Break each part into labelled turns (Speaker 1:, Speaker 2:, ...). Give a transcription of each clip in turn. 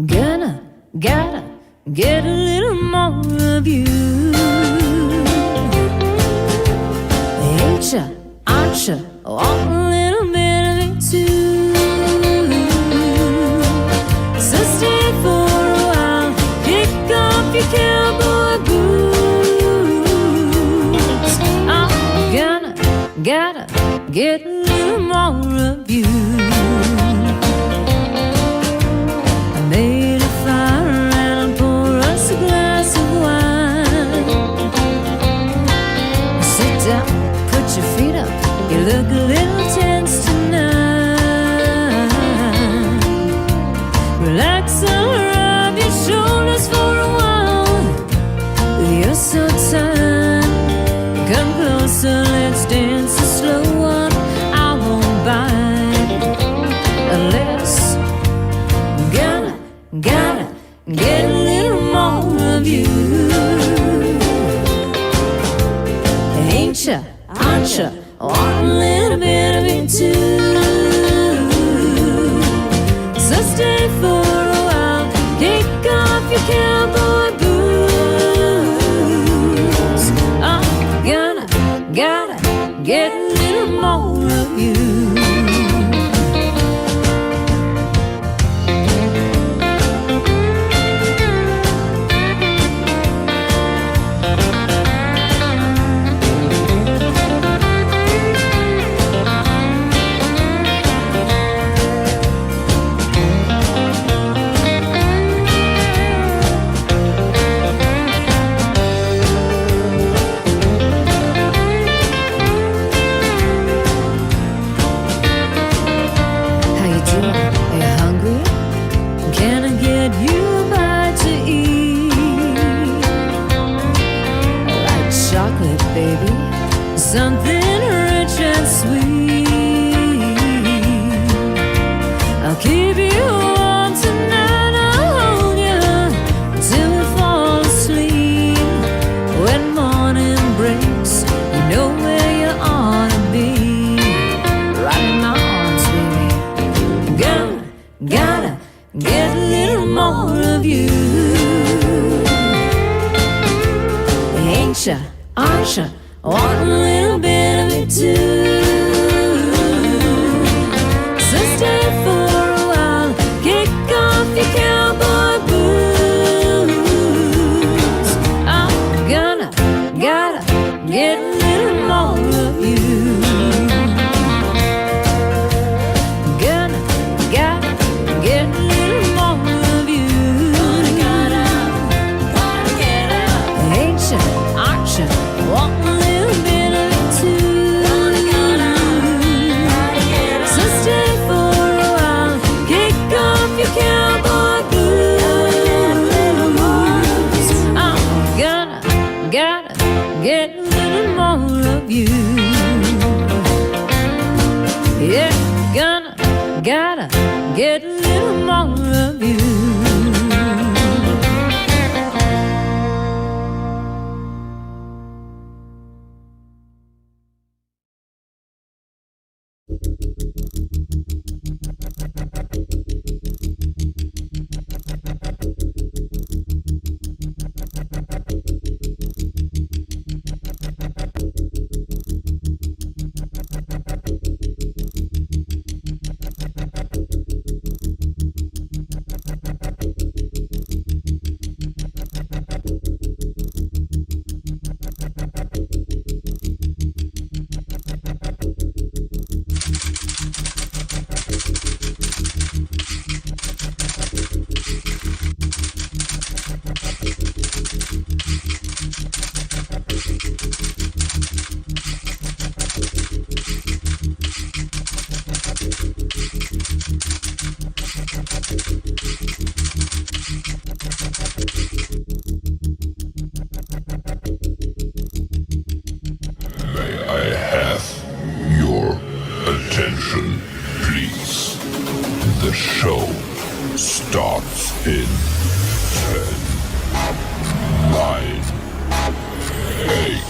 Speaker 1: Gotta get a little more of you. Ain't ya, aren't ya, want a little bit of it too. So stay for a while, kick off your cowboy boots. I'm gotta get a little more of you. Made a fire and pour us a glass of wine. Sit down, put your feet up, you look a little tense tonight. Relax and rub your shoulders for a while. You're so tired, come closer, let's dance a slow one. I won't bite unless gotta get a little more of you. Ain't ya, aren't ya, want a little bit of it too. So stay for a while, kick off your cowboy boots. I'm gotta get a little more of you. Something rich and sweet. I'll keep you warm tonight. I'll hold you till we fall asleep. When morning breaks, you know where you ought to be. Right in my arms, baby. Gotta get a little more of you. Ain't ya, aren't ya, want a little bit of it too. So stay for a while, kick off your cowboy boots. I'm gotta get a little more of you. Gotta get a little more of you. Gotta get up. Ain't ya, aren't ya, want a little bit of it too. So stay for a while, kick off your cowboy boots. I'm gotta get a little more of you. Yeah, gotta get a little more of you.
Speaker 2: in 10, 9, 8,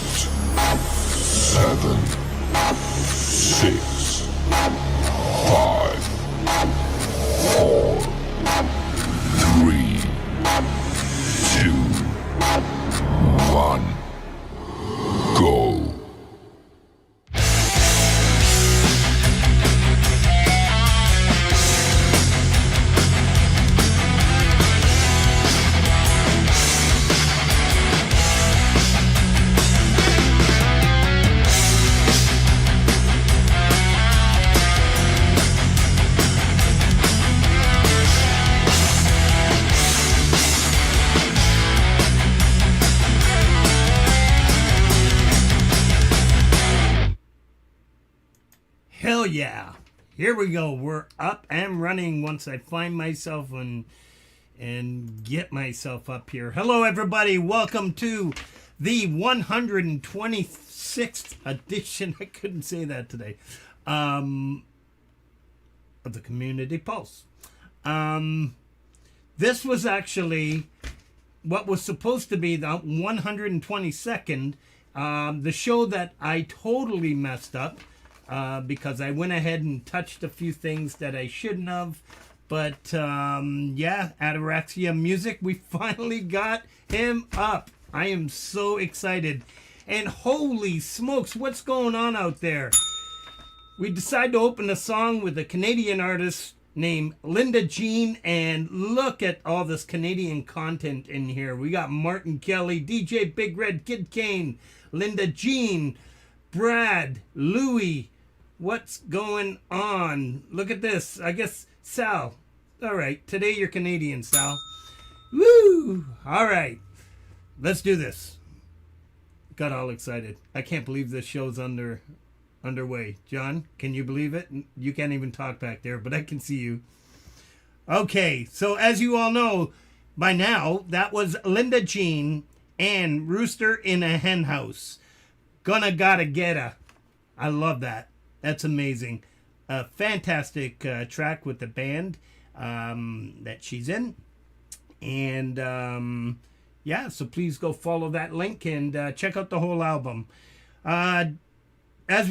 Speaker 2: 7, 6, 5, 4, 3,
Speaker 3: Hell yeah. Here we go. We're up and running once I find myself and get myself up here. Hello, everybody. Welcome to the 126th edition. I couldn't say that today. Of the Community Pulse. This was actually what was supposed to be the 122nd. The show that I totally messed up. Because I went ahead and touched a few things that I shouldn't have. But, yeah, Ataraxia Music, we finally got him up. I am so excited. And holy smokes, what's going on out there? We decided to open a song with a Canadian artist named Linda Jean. And look at all this Canadian content in here. We got Martin Kelly, DJ Big Red Kid Kane, Linda Jean, Brad, Louie. What's going on? Look at this. I guess Sal. All right. Today you're Canadian, Sal. Woo! All right. Let's do this. Got all excited. I can't believe this show's underway. John, can you believe it? You can't even talk back there, but I can see you. Okay. So as you all know by now, that was Linda Jean and Rooster in a Hen House. Gonna Gotta Getta. I love that. That's amazing. A fantastic track with the band that she's in. And yeah, so please go follow that link and check out the whole album. As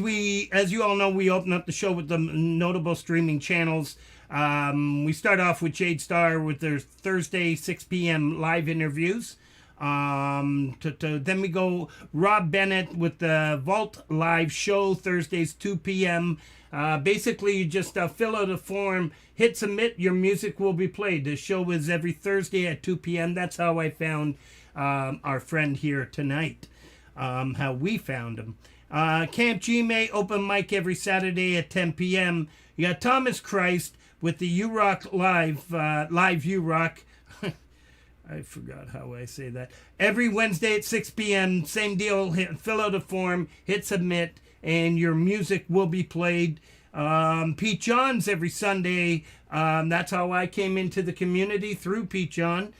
Speaker 3: you all know, we open up the show with the notable streaming channels. We start off with Jade Starr with their Thursday 6 p.m. live interviews. Then we go Rob Bennett with the Vault live show Thursdays 2 p.m. Basically, you just fill out a form, hit submit, your music will be played. The show is every Thursday at 2 p.m. That's how I found our friend here tonight, how we found him. CampGmay open mic every Saturday at 10 p.m. You got Thomas Christ with the U-Rock live U-Rock. I forgot how I say that. Every Wednesday at 6 p.m., same deal. Fill out a form, hit submit, and your music will be played. Pete John's every Sunday. That's how I came into the community, through Pete John.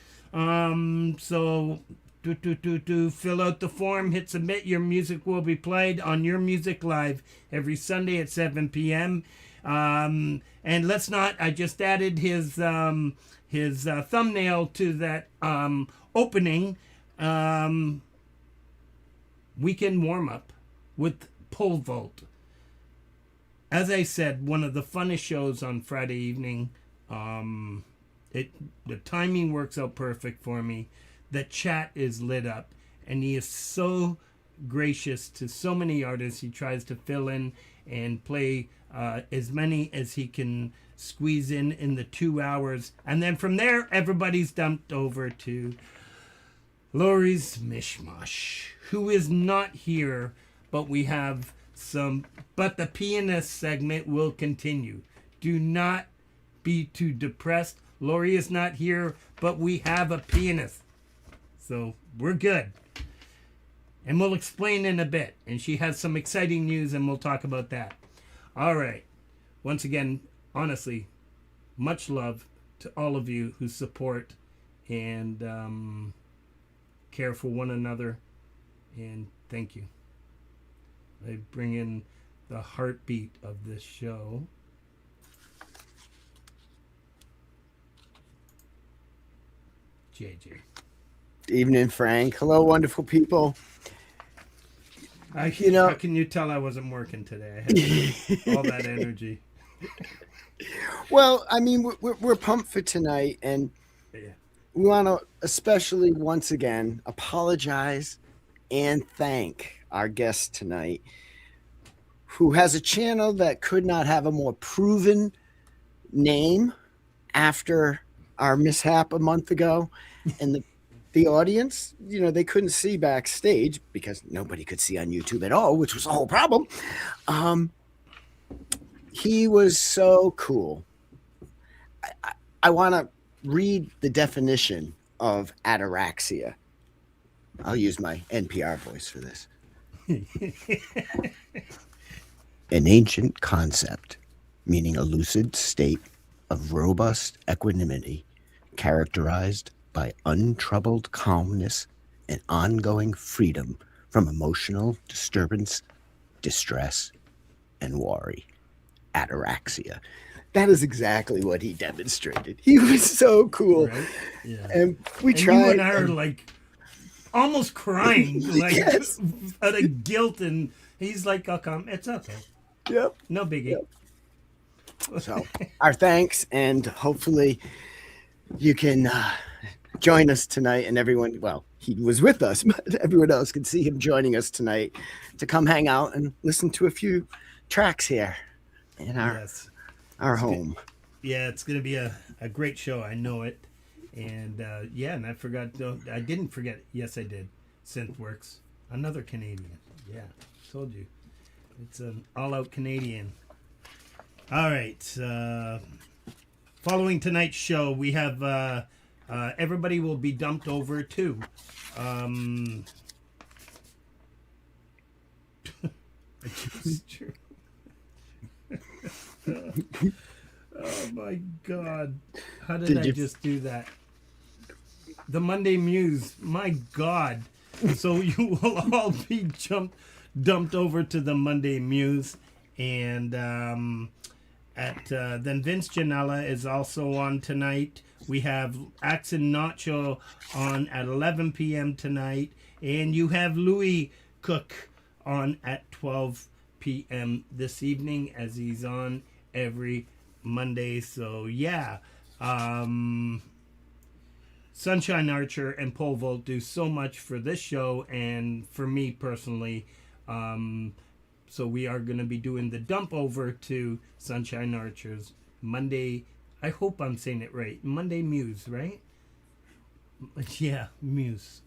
Speaker 3: So fill out the form, hit submit, your music will be played on Your Music Live every Sunday at 7 p.m. And let's not, I just added his thumbnail to that opening weekend warm-up with Pole Vault. As I said, one of the funnest shows on Friday evening. The timing works out perfect for me. The chat is lit up, and he is so gracious to so many artists. He tries to fill in and play as many as he can squeeze in the 2 hours. And then from there, everybody's dumped over to Laurie's Mishmosh, who is not here, but we have some. But the pianist segment will continue. Do not be too depressed. Laurie is not here, but we have a pianist. So we're good. And we'll explain in a bit. And she has some exciting news, and we'll talk about that. All right. Once again, honestly, much love to all of you who support and care for one another. And thank you. I bring in the heartbeat of this show. JJ.
Speaker 4: Evening, Frank. Hello, wonderful people.
Speaker 3: How can you tell I wasn't working today? I had all that energy.
Speaker 4: Well, I mean, we're pumped for tonight, and we want to especially once again apologize and thank our guest tonight, who has a channel that could not have a more proven name after our mishap a month ago, and the audience, they couldn't see backstage because nobody could see on YouTube at all, which was the whole problem. He was so cool. I want to read the definition of ataraxia. I'll use my NPR voice for this. an ancient concept, meaning a lucid state of robust equanimity characterized by untroubled calmness and ongoing freedom from emotional disturbance, distress, and worry. Ataraxia. That is exactly what he demonstrated. He was so cool.
Speaker 3: Right? Yeah.
Speaker 4: And we
Speaker 3: And
Speaker 4: tried.
Speaker 3: you and I are like almost crying, like
Speaker 4: Yes.
Speaker 3: out of guilt, and he's like, "I'll come. It's okay.
Speaker 4: Yep.
Speaker 3: No biggie."
Speaker 4: Yep. So, our thanks, and hopefully you can join us tonight. And everyone, well, he was with us, but everyone else can see him joining us tonight to come hang out and listen to a few tracks here in our home.
Speaker 3: Yeah, it's gonna be a great show. I know it. And and I forgot. I didn't forget. Yes, I did. Synthworks, another Canadian. Yeah, told you. It's an all-out Canadian. All right. Following tonight's show, we have everybody will be dumped over to. It's true. Oh my God! How did I just do that? The Monday Muse. My God! So you will all be dumped over to the Monday Muse, and then Vince Janella is also on tonight. We have Axe and Nacho on at 11 p.m. tonight, and you have Louis Cook on at 12 p.m. this evening, as he's on every Monday. So yeah, Sunshine Archer and Pole Vault do so much for this show and for me personally. So we are going to be doing the dump over to Sunshine Archer's Monday. I hope I'm saying it right. Monday Muse, right? Yeah, Muse.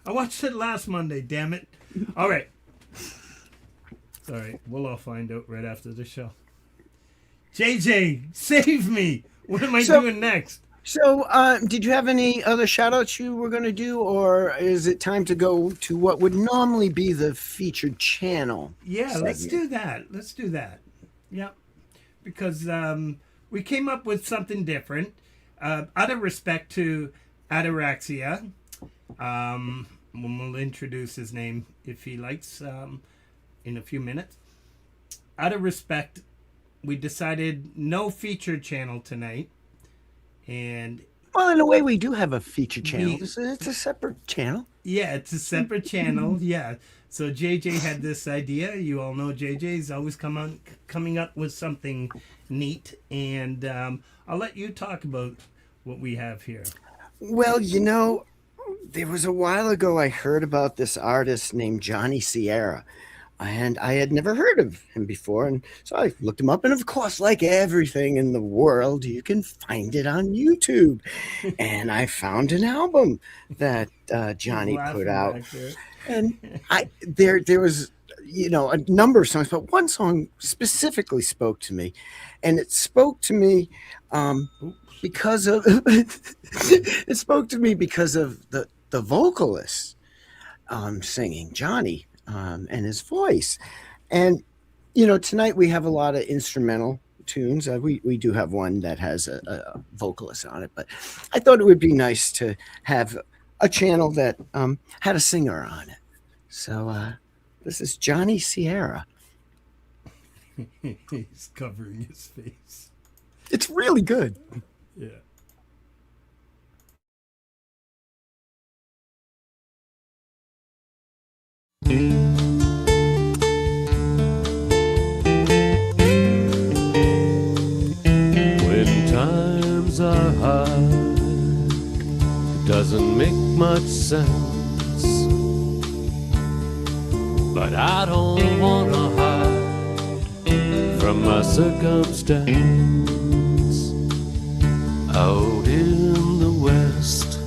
Speaker 3: I watched it last Monday, damn it. All right. Sorry, we'll all find out right after the show. JJ, save me. What am I doing next?
Speaker 4: So, did you have any other shout-outs you were going to do, or is it time to go to what would normally be the featured channel?
Speaker 3: Yeah,
Speaker 4: segment?
Speaker 3: Let's do that. Yep. Because we came up with something different. Out of respect to Ataraxia, we'll introduce his name if he likes in a few minutes. Out of respect, we decided no featured channel tonight. And
Speaker 4: well, in a way, we do have a feature channel. It's a separate channel.
Speaker 3: Yeah, it's a separate channel. Yeah. So JJ had this idea. You all know JJ's always coming up with something neat. And I'll let you talk about what we have here.
Speaker 4: Well, there was a while ago I heard about this artist named Johnny Sierra. And I had never heard of him before. And so I looked him up. And of course, like everything in the world, you can find it on YouTube. And I found an album that Johnny put out. And there was, a number of songs, but one song specifically spoke to me. And it spoke to me because of the vocalist singing, Johnny. And his voice. And, tonight we have a lot of instrumental tunes. We do have one that has a vocalist on it, but I thought it would be nice to have a channel that had a singer on it. So this is Johnny Sierra.
Speaker 3: He's covering his face.
Speaker 4: It's really good.
Speaker 3: Yeah.
Speaker 5: When times are hard, it doesn't make much sense. But I don't wanna hide from my circumstance. Out in the west,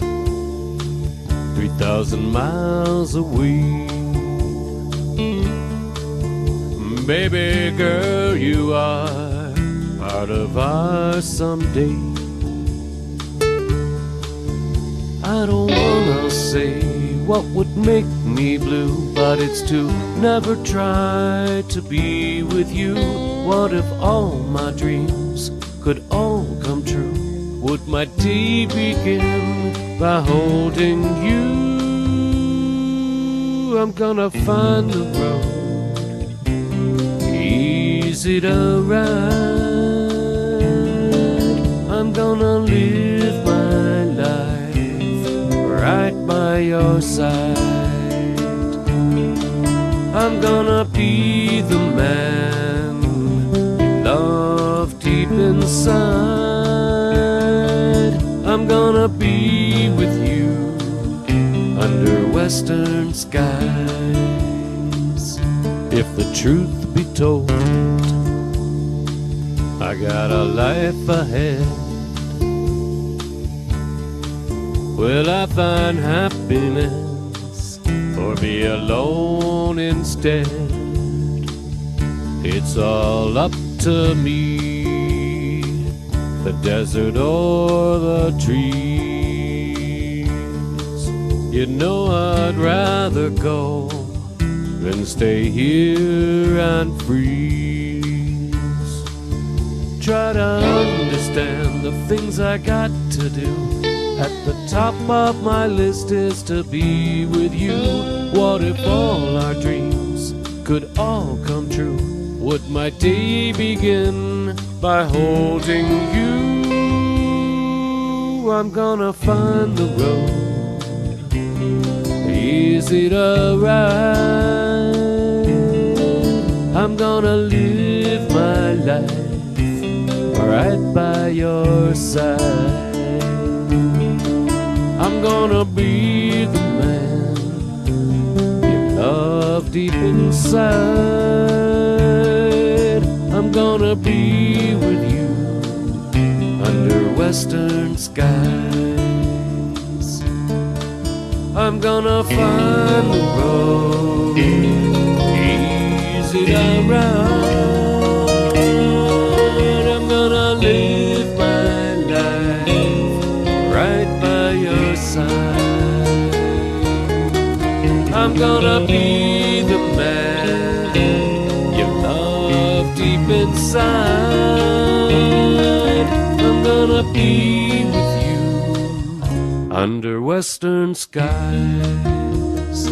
Speaker 5: 3,000 miles away. Baby girl, you are part of our someday. I don't wanna say what would make me blue, but it's to never try to be with you. What if all my dreams could all come true? Would my day begin by holding you? I'm gonna find the road easy to ride. I'm gonna live my life right by your side. I'm gonna be the man you love deep inside. I'm gonna be with you under western skies. If the truth be told, I got a life ahead. Will I find happiness or be alone instead? It's all up to me, the desert or the trees. You know I'd rather go than stay here and freeze. Try to understand the things I got to do. At the top of my list is to be with you. What if all our dreams could all come true? Would my day begin by holding you? I'm gonna find the road easy to ride. I'm gonna live my life right by your side. I'm gonna be the man you love deep inside. I'm gonna be with you under western skies. I'm gonna find the road easy to ride. I'm gonna live my life right by your side. I'm gonna be the man you love deep inside. I'm gonna be with you under western skies.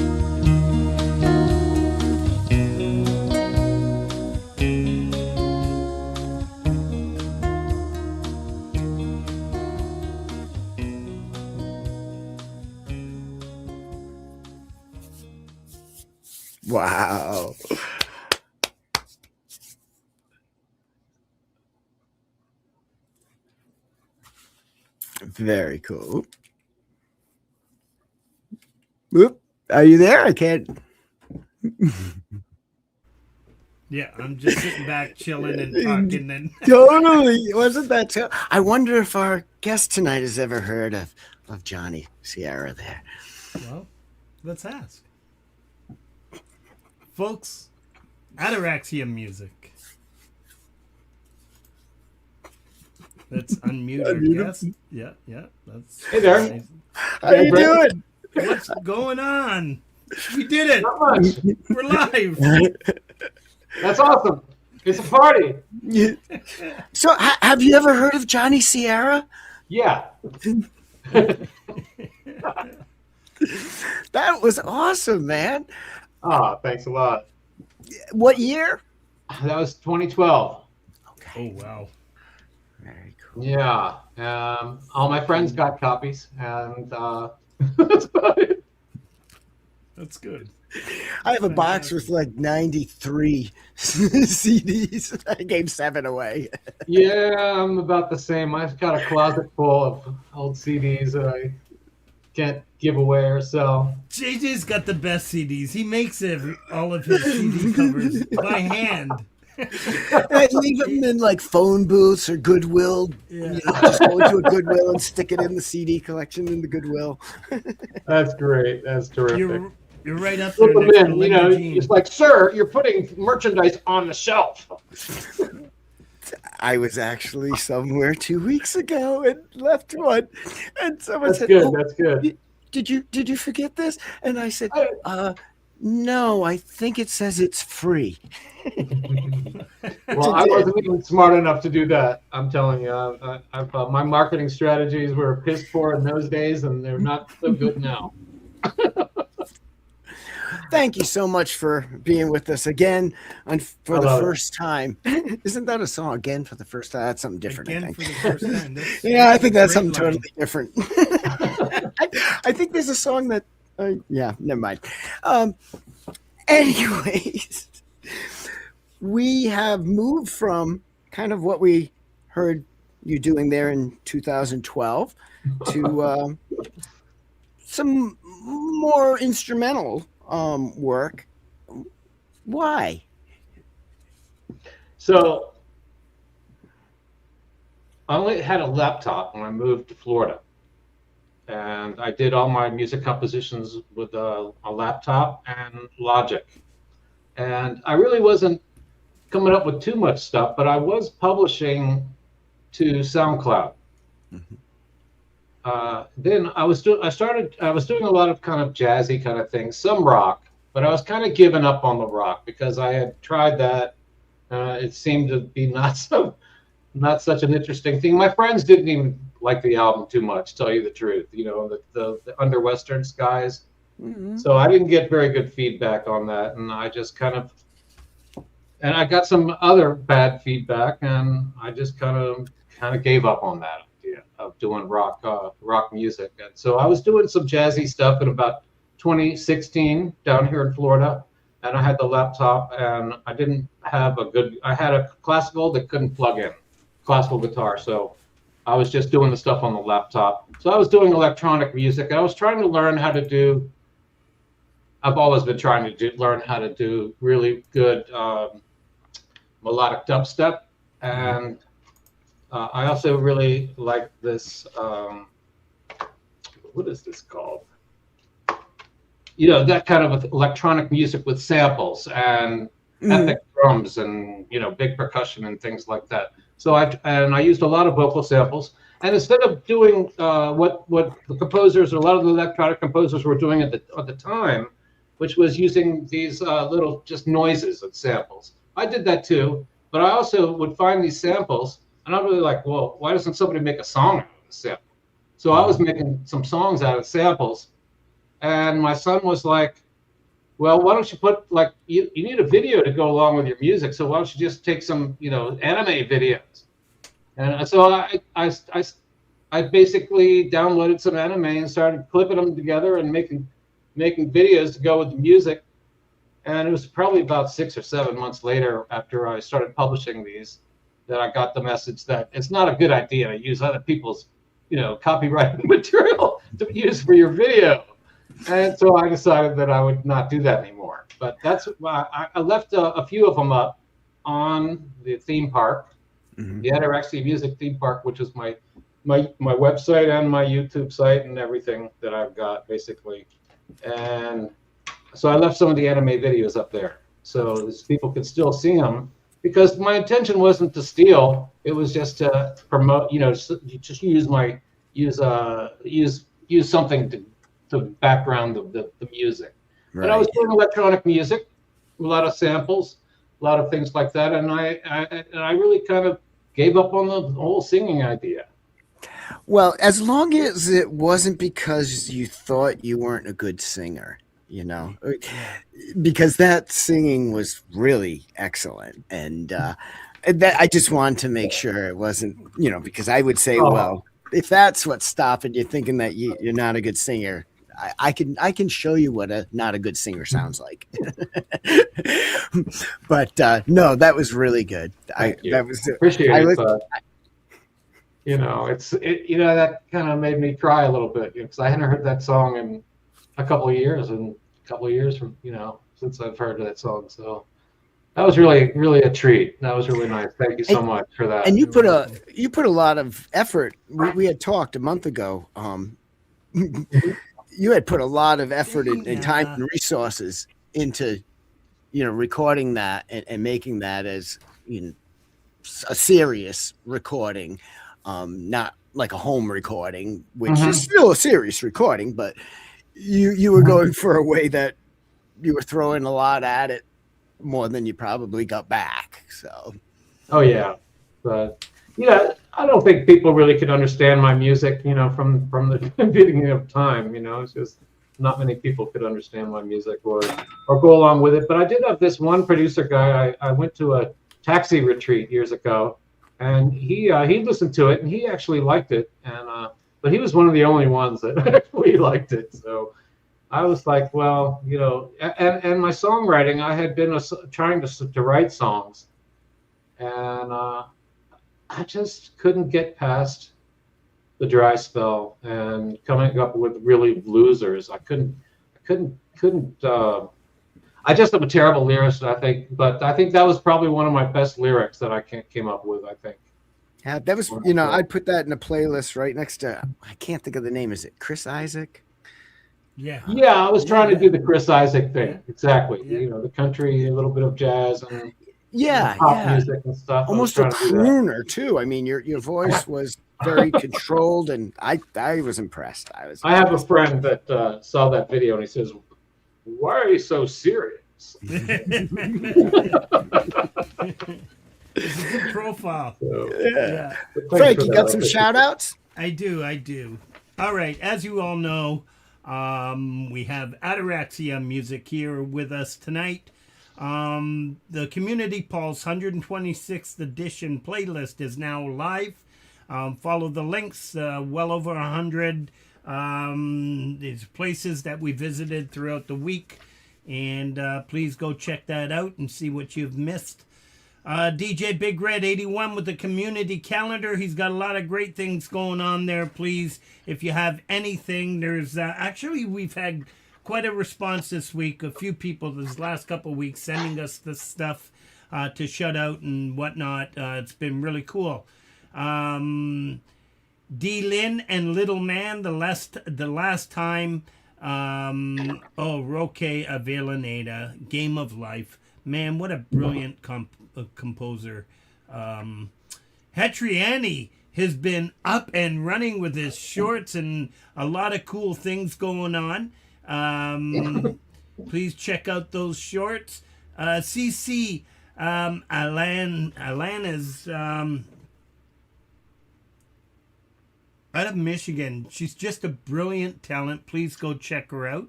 Speaker 4: Wow. Very cool. Whoop. Are you there? I can't.
Speaker 3: Yeah, I'm just sitting back chilling and talking and
Speaker 4: Totally. Wasn't that so? I wonder if our guest tonight has ever heard of Johnny Sierra there.
Speaker 3: well, let's ask. Folks, Ataraxia music. Let's unmute our guest. Yeah, that's
Speaker 6: Hey there.
Speaker 3: nice.
Speaker 4: How you doing?
Speaker 3: What's going on? We did it.
Speaker 6: Not much.
Speaker 3: We're live.
Speaker 6: That's awesome. It's a party.
Speaker 4: So, have you ever heard of Johnny Sierra?
Speaker 6: Yeah.
Speaker 4: That was awesome, man.
Speaker 6: Ah, thanks a lot.
Speaker 4: What year?
Speaker 6: That was 2012.
Speaker 3: Oh wow.
Speaker 4: Very cool.
Speaker 6: Yeah. All my friends got copies, and that's about it.
Speaker 3: That's good.
Speaker 4: I have a box with like 93 CDs. I gave 7 away.
Speaker 6: Yeah, I'm about the same. I've got a closet full of old CDs that I can't give away or sell.
Speaker 3: JJ's got the best CDs. He makes all of his CD covers by hand.
Speaker 4: I leave them in like phone booths or Goodwill.
Speaker 3: Yeah.
Speaker 4: You know, just go into a Goodwill and stick it in the CD collection in the Goodwill.
Speaker 6: That's great. That's terrific.
Speaker 3: You're right up there
Speaker 6: Flip them
Speaker 3: next to
Speaker 6: in,
Speaker 3: Linda Jean.
Speaker 6: it's like, sir, you're putting merchandise on the shelf.
Speaker 4: I was actually somewhere 2 weeks ago and left one. And someone
Speaker 6: That's
Speaker 4: said,
Speaker 6: good.
Speaker 4: "Oh,
Speaker 6: That's good.
Speaker 4: did you forget this? And I said, no, I think it says it's free.
Speaker 6: Well, I wasn't even smart enough to do that. I'm telling you, my marketing strategies were piss poor in those days, and they're not so good now.
Speaker 4: Thank you so much for being with us again for the first time. Isn't that a song, Again for the First Time? That's something different,
Speaker 3: Again
Speaker 4: I
Speaker 3: for
Speaker 4: think.
Speaker 3: the first time.
Speaker 4: Yeah, I think that's
Speaker 3: great
Speaker 4: something
Speaker 3: line.
Speaker 4: totally different. I think there's a song that, yeah, never mind. Anyways, we have moved from kind of what we heard you doing there in 2012 to some more instrumental work. Why?
Speaker 6: So I only had a laptop when I moved to Florida, and I did all my music compositions with a laptop and Logic. And I really wasn't coming up with too much stuff, but I was publishing to SoundCloud. Then I was doing a lot of kind of jazzy kind of things, some rock, but I was kind of giving up on the rock because I had tried that. It seemed to be not such an interesting thing. My friends didn't even like the album too much, to tell you the truth. You know, the Under Western Skies. So I didn't get very good feedback on that, and I just and I got some other bad feedback, and I just kind of gave up on that idea of doing rock music. And so I was doing some jazzy stuff in about 2016 down here in Florida, and I had the laptop, and I didn't have I had a classical that couldn't plug in, classical guitar, so I was just doing the stuff on the laptop. So I was doing electronic music. I was trying to learn how to do, I've always been trying to learn how to do really good melodic dubstep. And I also really like this, what is this called? You know, that kind of electronic music with samples and epic drums and, you know, big percussion and things like that. So I used a lot of vocal samples. And instead of doing what the composers, or a lot of the electronic composers were doing at the time, which was using these little just noises and samples, I did that too. But I also would find these samples, and I'm really like, well, why doesn't somebody make a song out of a sample? So I was making some songs out of samples, and my son was like, well, why don't you put, like, you need a video to go along with your music, so why don't you just take some, you know, anime videos? And so I basically downloaded some anime and started clipping them together and making videos to go with the music. And it was probably about 6 or 7 months later, after I started publishing these, that I got the message that it's not a good idea to use other people's, you know, copyrighted material to use for your video. And so I decided that I would not do that anymore. But that's why I left a few of them up on the theme park, the Ataraxia Music theme park, which is my website and my YouTube site and everything that I've got, basically. And so I left some of the anime videos up there so people could still see them, because my intention wasn't to steal. It was just to promote, you know, just use something to background the music. Right. And I was doing electronic music, a lot of samples, a lot of things like that. And I really kind of gave up on the whole singing idea.
Speaker 4: Well, as long as it wasn't because you thought you weren't a good singer, you know, because that singing was really excellent. And that I just wanted to make sure it wasn't, you know, because I would say, well, if that's what's stopping you thinking that you're not a good singer, I can show you what not a good singer sounds like. But no, that was really good. That was
Speaker 6: appreciate it. But, you know, you know, that kind of made me cry a little bit, because I hadn't heard that song in a couple of years, from, you know, since I've heard that song. So that was really, really a treat. That was really nice. Thank you so much for that.
Speaker 4: And you put a lot of effort. We had talked a month ago. You had put a lot of effort and time and resources into, you know, recording that and making that as, you know, a serious recording, not like a home recording, which is still a serious recording, but you were going for a way that you were throwing a lot at it, more than you probably got back. So,
Speaker 6: oh yeah, but yeah, I don't think people really could understand my music, from the beginning of time. It's just not many people could understand my music or go along with it. But I did have this one producer guy. I went to a taxi retreat years ago, and he listened to it and he actually liked it, and but he was one of the only ones that actually liked it. So I was like, well, and my songwriting, I had been trying to write songs, and I just couldn't get past the dry spell and coming up with really bluesers. I couldn't. I just am a terrible lyricist, I think, but I think that was probably one of my best lyrics that I came up with, I think.
Speaker 4: Yeah, that was, I'd put that in a playlist right next to, I can't think of the name. Is it Chris Isaac?
Speaker 3: Yeah.
Speaker 6: Yeah, I was trying to do the Chris Isaac thing. Exactly. Yeah. The country, a little bit of jazz and pop music and stuff.
Speaker 4: Almost a crooner too. I mean, your voice was very controlled, and I was impressed. I
Speaker 6: have a friend that saw that video and he says, "Why are you so serious?"
Speaker 3: It's a good profile.
Speaker 6: So,
Speaker 3: Yeah.
Speaker 4: Frank, you got some shout outs?
Speaker 3: I do. All right. As you all know, we have Ataraxia Music here with us tonight. The Community Pulse 126th edition playlist is now live. Follow the links, well over 100 these places that we visited throughout the week. And please go check that out and see what you've missed. DJ Big Red 81 with the community calendar. He's got a lot of great things going on there. Please, if you have anything, there's actually we've had quite a response this week. A few people this last couple of weeks sending us this stuff to shut out and whatnot. It's been really cool. D Lynn and Little Man, the last time. Roque Avelaneda, Game of Life. Man, what a brilliant composer. Hetriani has been up and running with his shorts and a lot of cool things going on. Please check out those shorts. CC Alan is out of Michigan. She's just a brilliant talent. Please go check her out.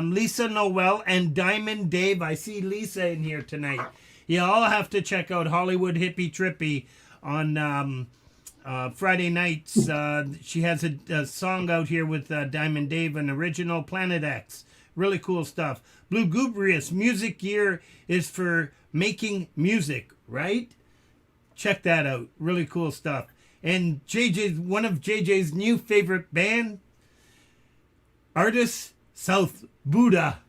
Speaker 3: Lisa Noel and Diamond Dave. I see Lisa in here tonight. You all have to check out Hollywood Hippie Trippy on Friday nights. She has a song out here with Diamond Dave, an original Planet X. Really cool stuff. Blue Gubrious Music Gear is for making music, right? Check that out. Really cool stuff. And one of JJ's new favorite band, artist South Buddha.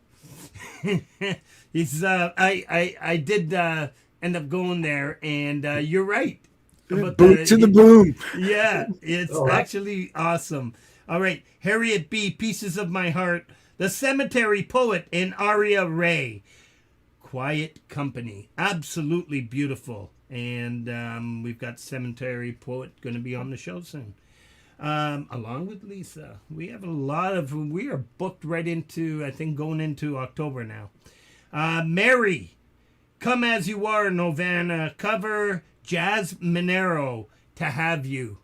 Speaker 3: He's I did end up going there, and you're right.
Speaker 4: Boot to the boom.
Speaker 3: Yeah, it's actually awesome. All right, Harriet B. Pieces of My Heart, The Cemetery Poet, and Aria Ray. Quiet Company, absolutely beautiful. And we've got Cemetery Poet going to be on the show soon. Along with Lisa. We have we are booked right into, I think, going into October now. Mary, Come As You Are, Novana cover, Jazz Monero, To Have You.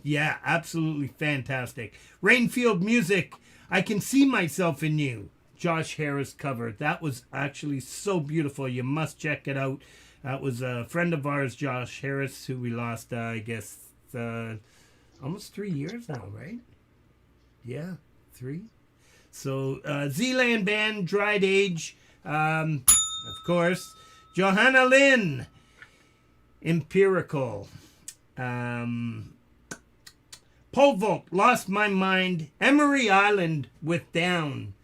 Speaker 3: Yeah, absolutely fantastic. Rainfield Music, I Can See Myself in You. Josh Harris cover. That was actually so beautiful. You must check it out. That was a friend of ours, Josh Harris, who we lost, I guess, almost 3 years now, right? Yeah, 3. So, Zealand Band, Dried Age, of course. Johanna Lynn, Empirical. Pole Vault, Lost My Mind. Emery Island with Down.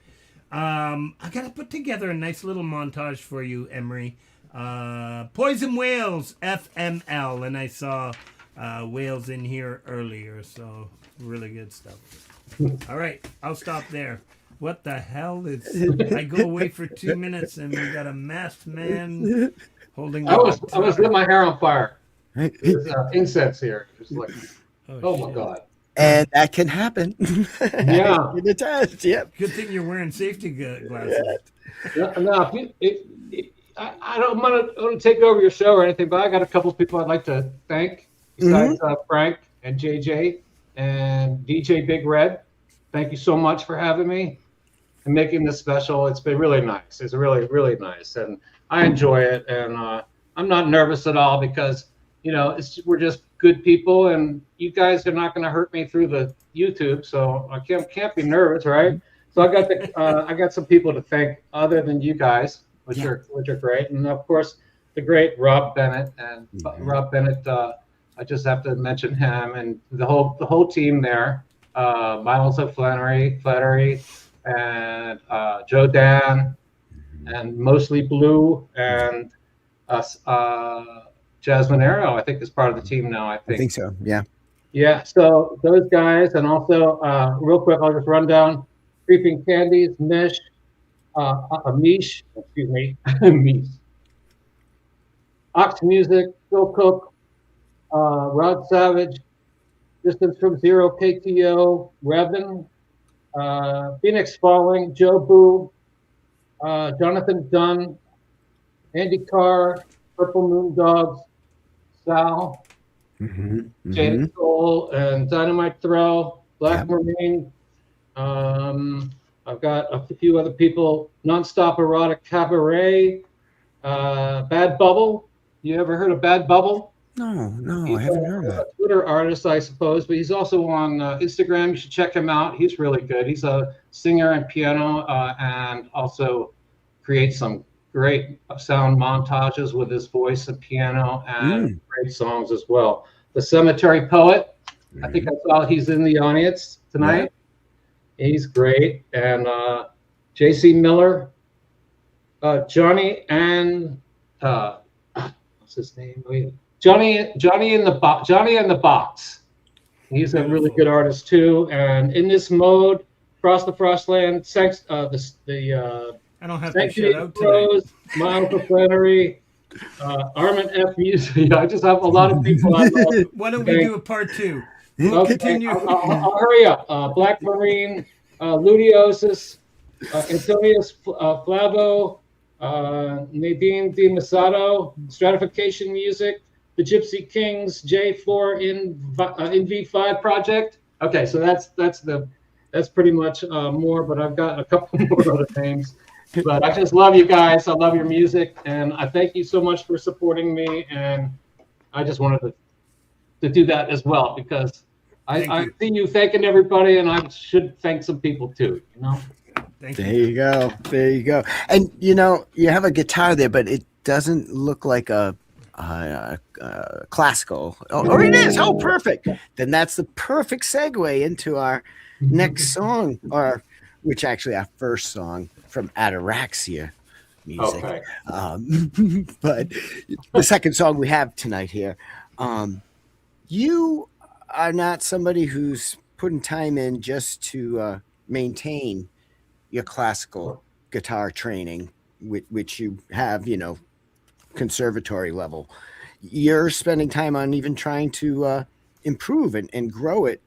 Speaker 3: I got to put together a nice little montage for you, Emery. Poison Whales, FML, and I saw Whales in here earlier, so really good stuff. All right, I'll stop there. What the hell is? I go away for 2 minutes and we got a masked man holding.
Speaker 6: I was lit my hair on fire. There's incense here. Just like Oh my God.
Speaker 4: And that can happen.
Speaker 6: Yeah.
Speaker 4: It does. Yep.
Speaker 3: Good thing you're wearing safety glasses.
Speaker 6: Now, I don't want to take over your show or anything, but I got a couple of people I'd like to thank besides Frank and JJ and DJ Big Red. Thank you so much for having me and making this special. It's been really nice. It's really, really nice. And I enjoy it. And I'm not nervous at all because, you know, we're just good people and you guys are not going to hurt me through the YouTube. So I can't be nervous, right? So I got some people to thank other than you guys, which are great. And of course, the great Rob Bennett and Rob Bennett. I just have to mention him and the whole team there. Miles Flannery, and Joe Dan, and Mostly Blue, and Jasmine Arrow, I think, is part of the team now. I think
Speaker 4: so. Yeah.
Speaker 6: Yeah. So those guys, and also real quick, I'll just run down Creeping Candies, Mish, Mish, excuse me, Mish, Ox Music, Phil Cook, Rod Savage, Distance from Zero, KTO, Revan, Phoenix Falling, Joe Boo, Jonathan Dunn, Andy Carr, Purple Moon Dogs, Sal, Jade Starr, and Dynamite Throw, Black Marine. I've got a few other people, Nonstop Erotic Cabaret, Bad Bubble. You ever heard of Bad Bubble?
Speaker 4: No, I haven't heard of that.
Speaker 6: A Twitter artist, I suppose, but he's also on Instagram. You should check him out. He's really good. He's a singer and piano and also creates some great sound montages with his voice and piano and great songs as well. The Cemetery Poet. I think I saw he's in the audience tonight. Yeah. He's great. And JC Miller, Johnny and what's his name? Johnny and the Box. He's a really good artist too. And In This Mode, Cross the Frostland,
Speaker 3: I don't have to shut out
Speaker 6: Rose, Miles Flannery, Armin F. Music. I just have a lot of people.
Speaker 3: Why don't we do a part 2?
Speaker 6: Okay,
Speaker 3: Continue.
Speaker 6: I'll hurry up. Black Marine, Ludiosis, Antonius Flavo, Nadine Di Masato, Stratification Music, the Gypsy Kings, J4 in V5 Project. Okay, so that's pretty much more, but I've got a couple more other names. But I just love you guys. I love your music, and I thank you so much for supporting me. And I just wanted to do that as well because I see you thanking everybody, and I should thank some people too. You know.
Speaker 4: There you go. And you know, you have a guitar there, but it doesn't look like a classical. Or it is. Oh, perfect. Then that's the perfect segue into our next song, which actually our first song from Ataraxia Music.
Speaker 6: Okay.
Speaker 4: But the second song we have tonight here, you are not somebody who's putting time in just to maintain your classical guitar training, which you have, you know, conservatory level. You're spending time on even trying to improve and grow it.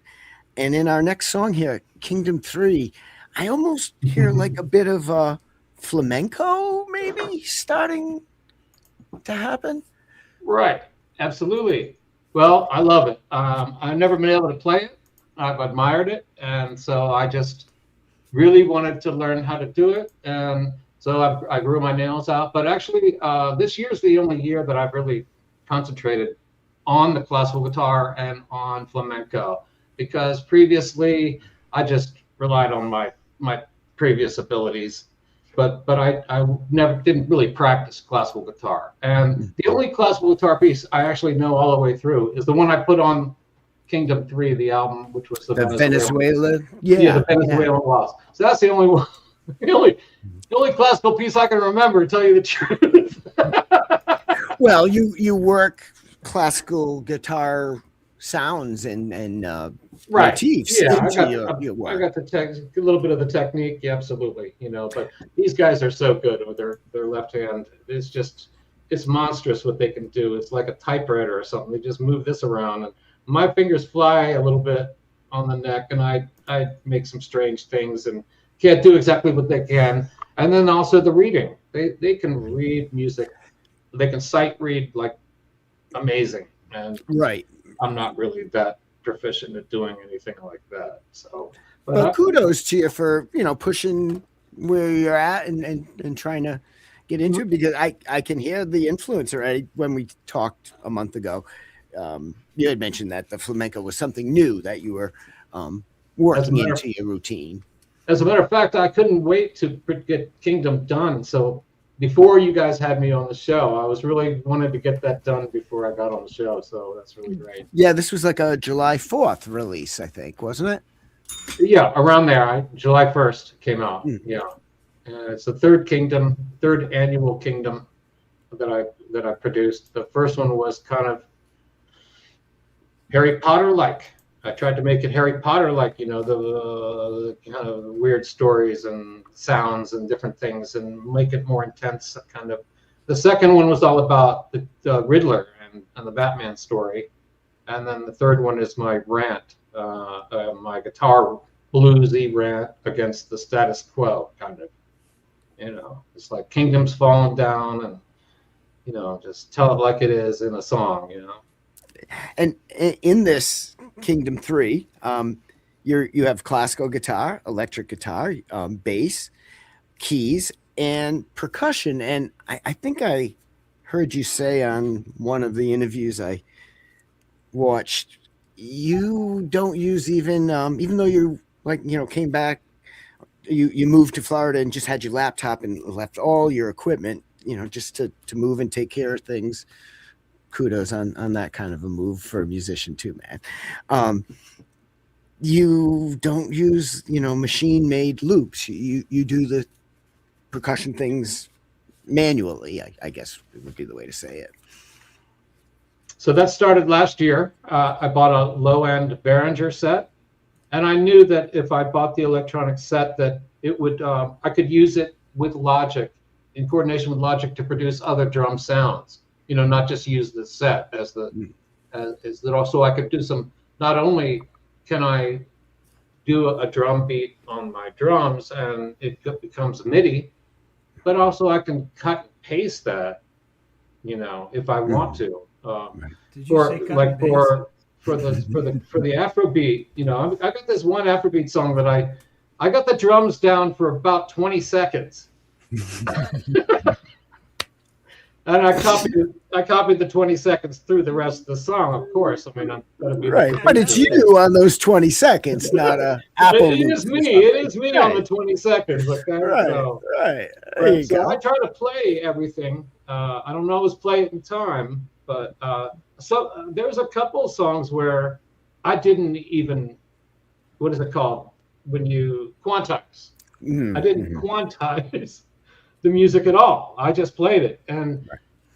Speaker 4: And in our next song here, Kingdom 3, I almost hear like a bit of flamenco maybe starting to happen.
Speaker 6: Right. Absolutely. Well, I love it. I've never been able to play it. I've admired it. And so I just really wanted to learn how to do it. And so I grew my nails out. But actually, this year's the only year that I've really concentrated on the classical guitar and on flamenco, because previously I just relied on my previous abilities, but I didn't really practice classical guitar. And the only classical guitar piece I actually know all the way through is the one I put on Kingdom 3, the album, which was the
Speaker 4: Venezuela.
Speaker 6: The Venezuelan Lost. So that's the only one, the only classical piece I can remember, to tell you the truth.
Speaker 4: Well, you work classical guitar sounds and motifs into your work.
Speaker 6: I got a little bit of the technique, absolutely, you know. But these guys are so good with their left hand. It's monstrous what they can do. It's like a typewriter or something. They just move this around, and my fingers fly a little bit on the neck, and I make some strange things and can't do exactly what they can. And then also the reading. They can read music. They can sight read like amazing. And
Speaker 4: Right.
Speaker 6: I'm not really that proficient at doing anything like that. So,
Speaker 4: But kudos to you for, you know, pushing where you're at and trying to get into it, because I can hear the influence already. When we talked a month ago, you had mentioned that the flamenco was something new that you were working into your routine.
Speaker 6: As a matter of fact, I couldn't wait to get Kingdom done. So before you guys had me on the show, I was really wanted to get that done before I got on the show. So that's really great.
Speaker 4: Yeah, this was like a July 4th release, I think, wasn't it?
Speaker 6: Yeah, around there. July 1st came out. Yeah. It's the third annual Kingdom that I produced. The first one was kind of Harry Potter-like. I tried to make it Harry Potter-like, you know, the kind of weird stories and sounds and different things, and make it more intense. Kind of. The second one was all about the Riddler and the Batman story, and then the third one is my rant, my guitar bluesy rant against the status quo, kind of. You know, it's like kingdoms falling down, and you know, just tell it like it is in a song, you know.
Speaker 4: And in this Kingdom 3, you have classical guitar, electric guitar, bass, keys, and percussion. And I think I heard you say on one of the interviews I watched, you don't use even though you, like, you know, came back, you moved to Florida and just had your laptop and left all your equipment, you know, just to move and take care of things. Kudos on that kind of a move for a musician too, man. You don't use, you know, machine-made loops. You do the percussion things manually, I guess would be the way to say it.
Speaker 6: So that started last year. I bought a low-end Behringer set, and I knew that if I bought the electronic set, that it would I could use it with Logic, in coordination with Logic, to produce other drum sounds. You know, not just use the set as that. Also, I could do some. Not only can I do a drum beat on my drums and it becomes MIDI, but also I can cut and paste that. You know, if I want to. For the Afrobeat, you know, I got this one Afrobeat song that I got the drums down for about 20 seconds. And I copied the 20 seconds through the rest of the song, of course. I mean, I'm gonna be
Speaker 4: right, but it's you on those 20 seconds, not a Apple.
Speaker 6: It is me. It is me on the 20 seconds. Okay?
Speaker 4: Right,
Speaker 6: so,
Speaker 4: right. There you go.
Speaker 6: I try to play everything. I don't always play it in time, but so there's a couple of songs where I didn't even, what is it called when you quantize? I didn't quantize the music at all. I just played it, and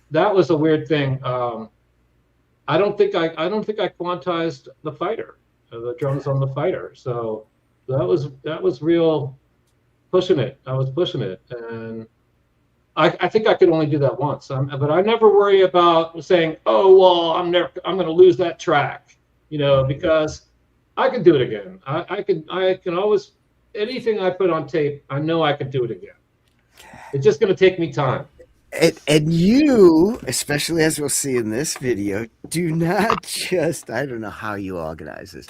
Speaker 6: that was a weird thing. I don't think I quantized the fighter, the drums on the fighter. So that was real pushing it. I was pushing it, and I think I could only do that once. But I never worry about saying, "Oh well, I'm going to lose that track," you know, because I can do it again. I can always, anything I put on tape, I know I can do it again. It's just going to take me time.
Speaker 4: And you, especially as we'll see in this video, do not just, I don't know how you organize this.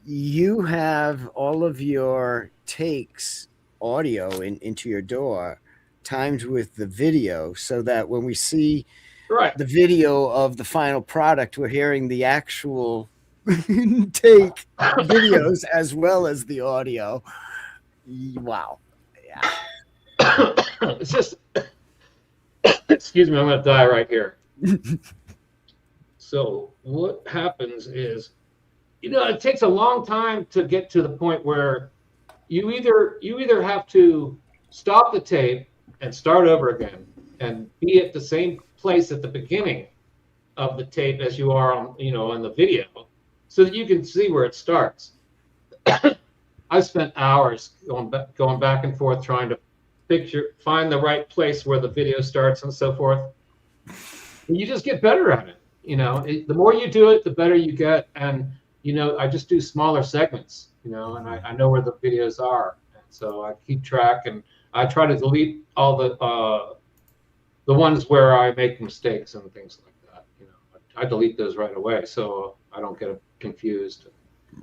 Speaker 4: You have all of your takes audio into your DAW timed with the video, so that when we see the video of the final product, we're hearing the actual take videos as well as the audio. Wow. Yeah.
Speaker 6: It's just, excuse me, I'm going to die right here. So what happens is, you know, it takes a long time to get to the point where you either have to stop the tape and start over again and be at the same place at the beginning of the tape as you are on, you know, on the video, so that you can see where it starts. I spent hours going back and forth trying to find the right place where the video starts and so forth. And you just get better at it. the more you do it, the better you get. And I just do smaller segments, and I know where the videos are, and so I keep track, and I try to delete all the ones where I make mistakes and things like that. I delete those right away so I don't get confused.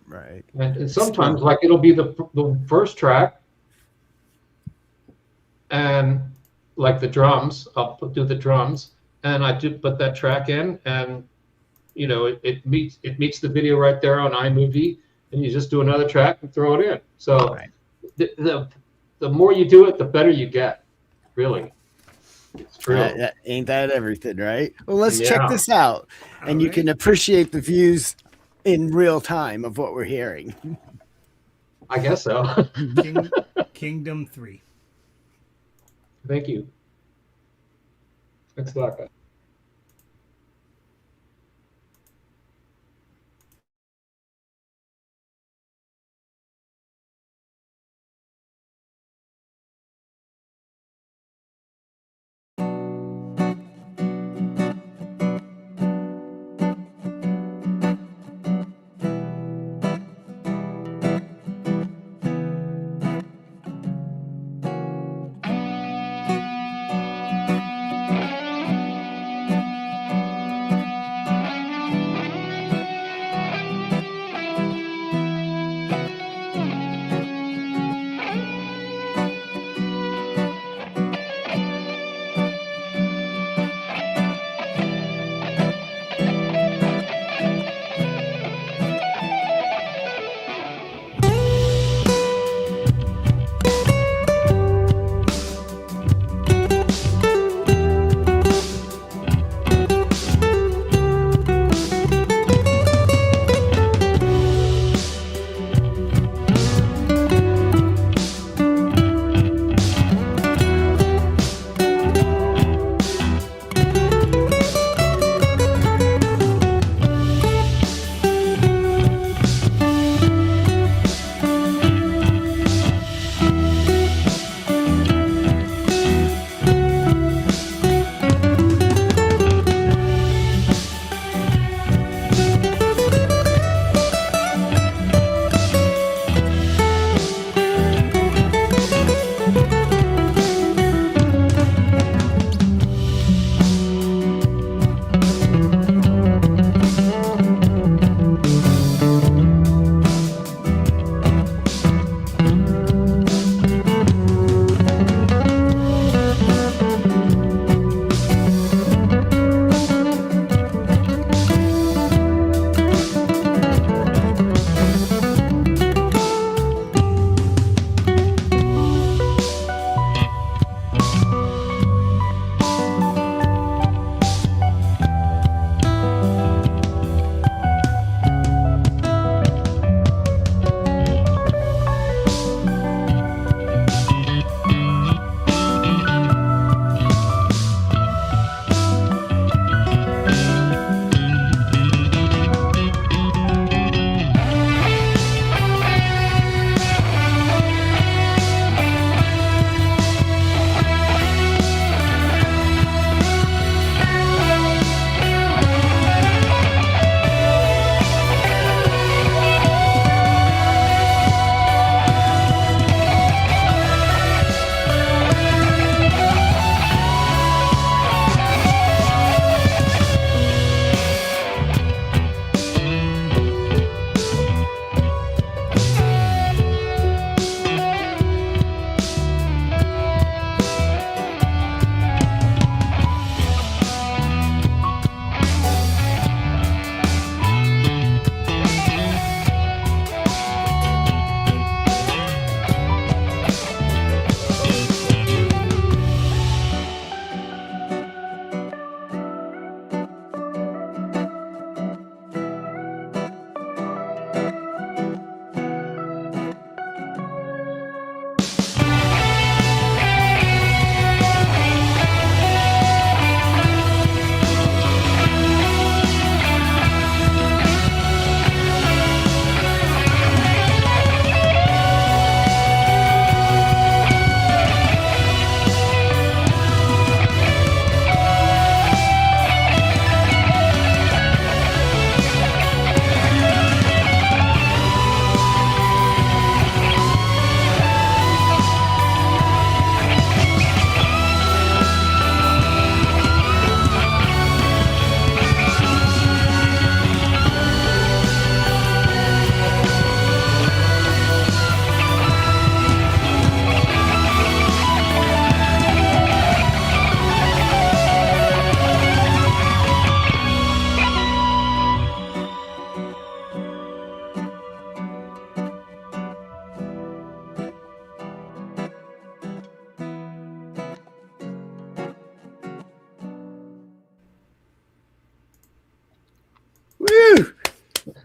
Speaker 4: Right.
Speaker 6: And sometimes, like, it'll be the first track, and like the drums, I'll do the drums, and I put that track in, and it meets the video right there on iMovie, and you just do another track and throw it in. So
Speaker 4: Right.
Speaker 6: the more you do it, the better you get. Really, it's true.
Speaker 4: Ain't that everything, right? Well, let's check
Speaker 6: Yeah.
Speaker 4: this out, and you
Speaker 3: right.
Speaker 4: can appreciate the views in real time of what we're hearing.
Speaker 6: I guess so.
Speaker 3: Kingdom 3.
Speaker 6: Thank you. Thanks a lot, guys.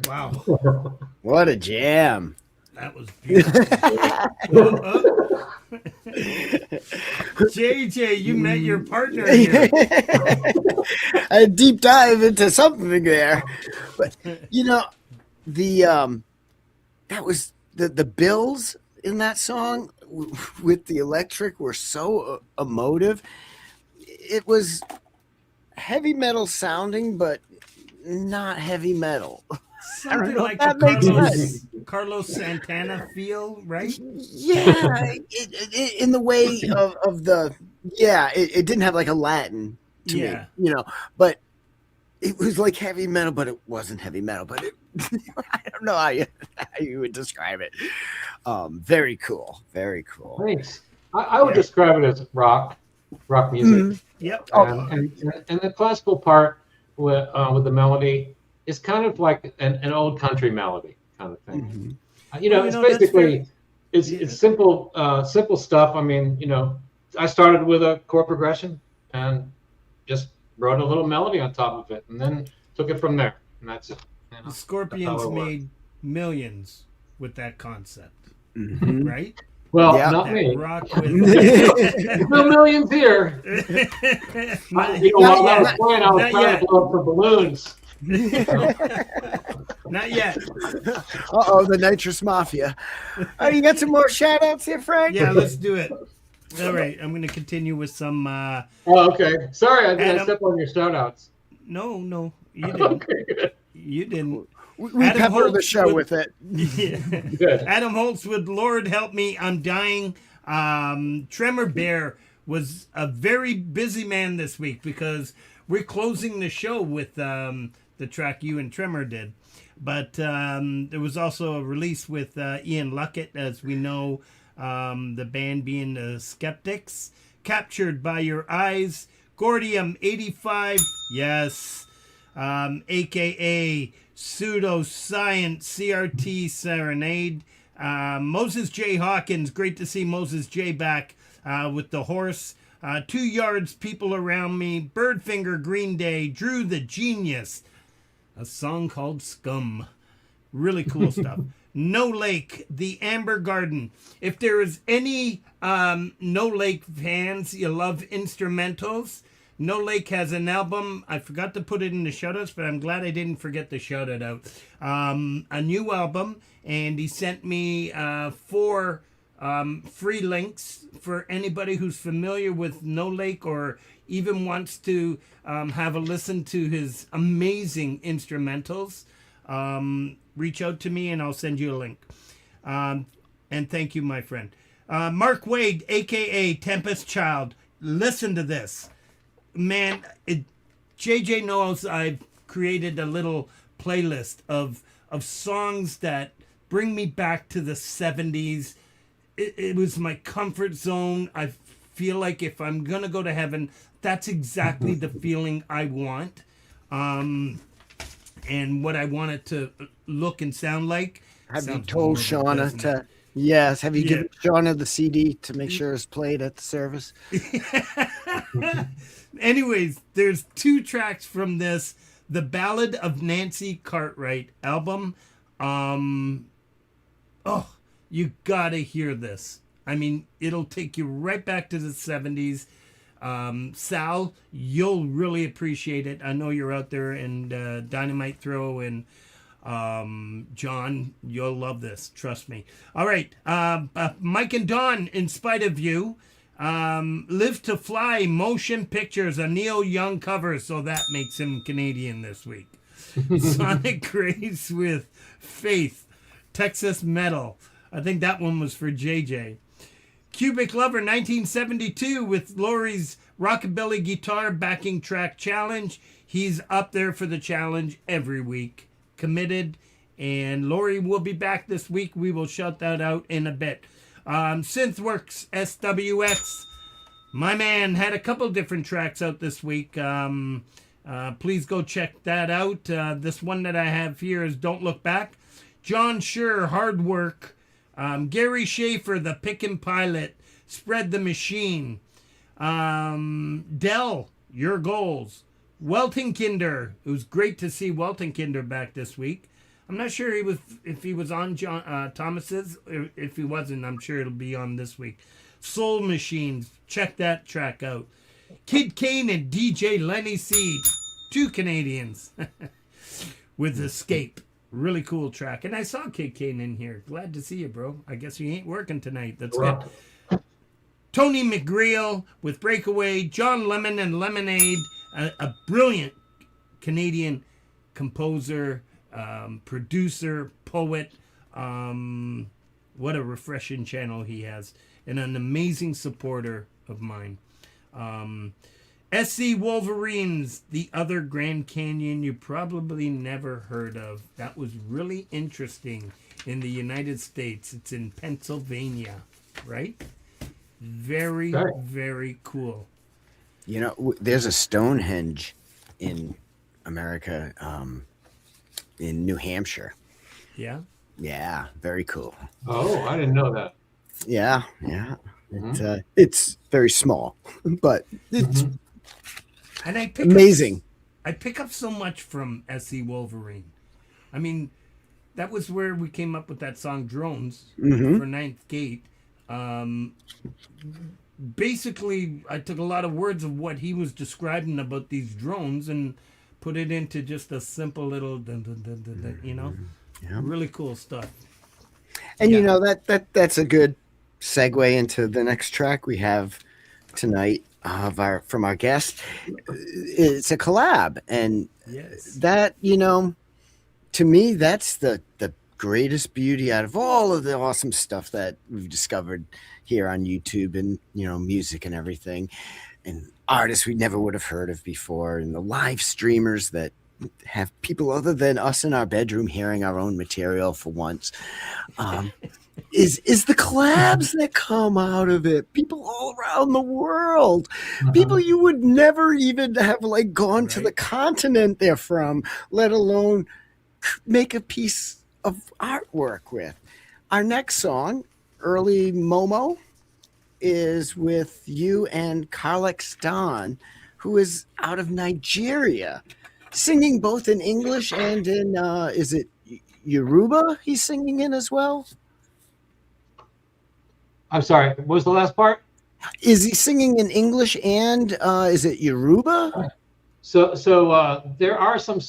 Speaker 3: Wow,
Speaker 4: What a jam.
Speaker 3: that was beautiful. JJ, you met your partner here.
Speaker 4: A deep dive into something there. But you know, the that was the bills in that song with the electric were so emotive. It was heavy metal sounding, but not heavy metal.
Speaker 3: Something
Speaker 4: know
Speaker 3: like
Speaker 4: if that
Speaker 3: the
Speaker 4: makes sense.
Speaker 3: Carlos Santana feel, right?
Speaker 4: Yeah, in the way of the it didn't have like a Latin to
Speaker 3: Yeah.
Speaker 4: me, but it was like heavy metal, but it wasn't heavy metal. But I don't know how you would describe it. Very cool, very cool.
Speaker 6: Thanks. I would describe it as rock music.
Speaker 3: Yep.
Speaker 6: And the classical part with the melody is kind of like an old country melody kind of thing. It's basically it's simple stuff. I mean, I started with a chord progression and just wrote a little melody on top of it, and then took it from there, and that's it.
Speaker 3: The Scorpions made millions with that concept,
Speaker 4: Mm-hmm.
Speaker 3: right?
Speaker 6: Well,
Speaker 4: Yeah.
Speaker 6: not
Speaker 3: That
Speaker 6: me.
Speaker 3: rock with
Speaker 6: No millions here. While I was playing, I was
Speaker 3: Not
Speaker 6: trying
Speaker 3: yet.
Speaker 6: to blow up for balloons.
Speaker 3: Not yet.
Speaker 4: The Nitrous Mafia. Oh, you got some more shout outs here, Frank?
Speaker 3: Yeah, let's do it. All right, I'm going to continue with some.
Speaker 6: Oh, okay. Sorry, I
Speaker 3: Adam-
Speaker 6: stepped on your shout outs.
Speaker 3: No, you didn't.
Speaker 6: Okay, good.
Speaker 3: You didn't.
Speaker 4: We
Speaker 3: Adam
Speaker 4: pepper the
Speaker 3: Holtz
Speaker 4: show
Speaker 3: with-
Speaker 4: with it.
Speaker 3: Yeah.
Speaker 6: Good.
Speaker 3: Adam Holtz with Lord Help Me, I'm Dying. Tremor Bear was a very busy man this week because we're closing the show with the track you and Tremor did. But there was also a release with Ian Luckett, as we know, the band being the Skeptics. Captured by Your Eyes, Gordium 85, yes, a.k.a. Pseudoscience CRT Serenade. Moses J. Hawkins, great to see Moses J. back with the horse. 2 Yards, People Around Me. Birdfinger, Green Day. Drew the Genius, a song called Scum. Really cool stuff. No Lake, The Amber Garden. If there is any No Lake fans, you love instrumentals, No Lake has an album. I forgot to put it in the shoutouts, but I'm glad I didn't forget to shout it out. A new album, and he sent me 4 free links for anybody who's familiar with No Lake or even wants to have a listen to his amazing instrumentals. Reach out to me and I'll send you a link. And thank you, my friend. Mark Wade, a.k.a. Tempest Child. Listen to this. Man, JJ knows I've created a little playlist of songs that bring me back to the 70s. It was my comfort zone. I feel like if I'm going to go to heaven, that's exactly the feeling I want. And what I want it to look and sound like.
Speaker 4: Have you
Speaker 3: Sounds
Speaker 4: told
Speaker 3: horrible,
Speaker 4: Shauna
Speaker 3: doesn't it?
Speaker 4: to? Yes. Have you
Speaker 3: Yeah.
Speaker 4: given Shauna the CD to make sure it's played at the service?
Speaker 3: Anyways, there's 2 tracks from this, The Ballad of Nancy Cartwright album. You gotta hear this. I mean, it'll take you right back to the 70s. Sal, you'll really appreciate it. I know you're out there, and Dynamite Throw and John, you'll love this. Trust me. All right. Mike and Don, In Spite of You. Live to Fly, Motion Pictures, a Neil Young cover, so that makes him Canadian this week. Sonic Grace with Faith, Texas Metal. I think that one was for JJ. Cubic Lover 1972 with Laurie's Rockabilly Guitar Backing Track Challenge. He's up there for the challenge every week. Committed. And Laurie will be back this week. We will shout that out in a bit. Synthworks SWX. My man had a couple different tracks out this week. Please go check that out. This one that I have here is Don't Look Back. John Scher, Hard Work. Gary Schaefer, The Pickin' Pilot, Spread the Machine. Dell, Your Goals. Weltenkinder. It was great to see Weltenkinder back this week. I'm not sure if he was on John Thomas's. If he wasn't, I'm sure it'll be on this week. Soul Machines, check that track out. Kid Kane and DJ Lenny C, 2 Canadians, with Escape. Really cool track. And I saw Kid Kane in here. Glad to see you, bro. I guess you ain't working tonight. That's good. Tony McGreal with Breakaway. John Lemon and Lemonade, a brilliant Canadian composer, producer, poet. What a refreshing channel he has. And an amazing supporter of mine. SC Wolverines, the other Grand Canyon you probably never heard of. That was really interesting in the United States. It's in Pennsylvania, right? Very, very cool.
Speaker 4: You know, there's a Stonehenge in America, in New Hampshire.
Speaker 3: Yeah?
Speaker 4: Yeah, very cool.
Speaker 6: Oh, I didn't know that.
Speaker 4: Yeah. It's very small, but it's
Speaker 3: And I pick
Speaker 4: amazing.
Speaker 3: I pick up so much from SC Wolverine. I mean, that was where we came up with that song Drones for Ninth Gate. Basically, I took a lot of words of what he was describing about these drones and put it into just a simple little, you know, really cool stuff.
Speaker 4: And you know that's a good segue into the next track we have tonight from our guest. It's a collab, and that, you know, to me, that's the greatest beauty out of all of the awesome stuff that we've discovered here on YouTube and, you know, music and everything, and artists we never would have heard of before, and the live streamers that have people other than us in our bedroom hearing our own material for once. Is the collabs that come out of it. People all around the world, people you would never even have like gone to the continent they're from, let alone make a piece of artwork with. Our next song, Early Momo, is with you and Carlex Don, who is out of Nigeria, singing both in English and in, is it Yoruba he's singing in as well?
Speaker 6: I'm sorry, what was the last part?
Speaker 4: Is he singing in English and is it Yoruba?
Speaker 6: So there are some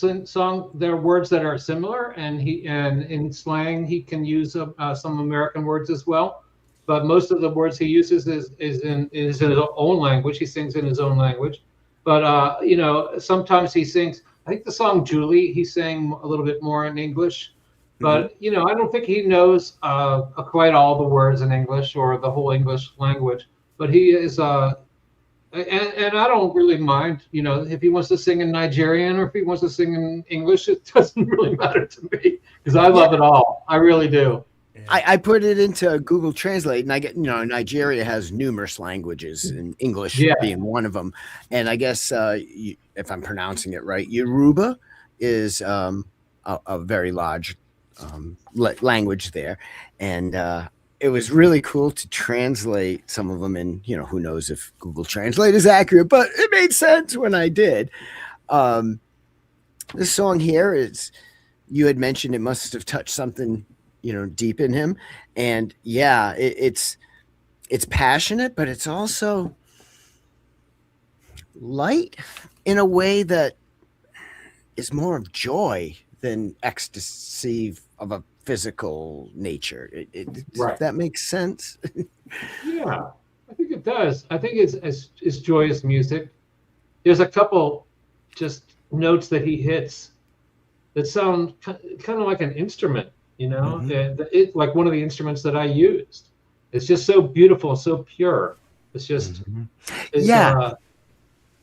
Speaker 6: there are words that are similar, and in slang he can use some American words as well. But most of the words he uses is in his own language. He sings in his own language. But you know, sometimes he sings. I think the song Julie, he sang a little bit more in English. But you know, I don't think he knows quite all the words in English or the whole English language. But he is, and I don't really mind, you know, if he wants to sing in Nigerian or if he wants to sing in English. It doesn't really matter to me because I love it all. I really do.
Speaker 4: I put it into Google Translate, and I get, you know, Nigeria has numerous languages, and English being one of them. And I guess if I'm pronouncing it right, Yoruba is a very large language there, and it was really cool to translate some of them. And you know, who knows if Google Translate is accurate, but it made sense when I did. This song here is, you had mentioned it must have touched something, you know, deep in him, and yeah, it's passionate, but it's also light in a way that is more of joy than ecstasy of a physical nature. If that makes sense.
Speaker 6: Yeah, I think it does. I think it's joyous music. There's a couple just notes that he hits that sound kind of like an instrument, you know, it like one of the instruments that I used. It's just so beautiful, so pure. It's just,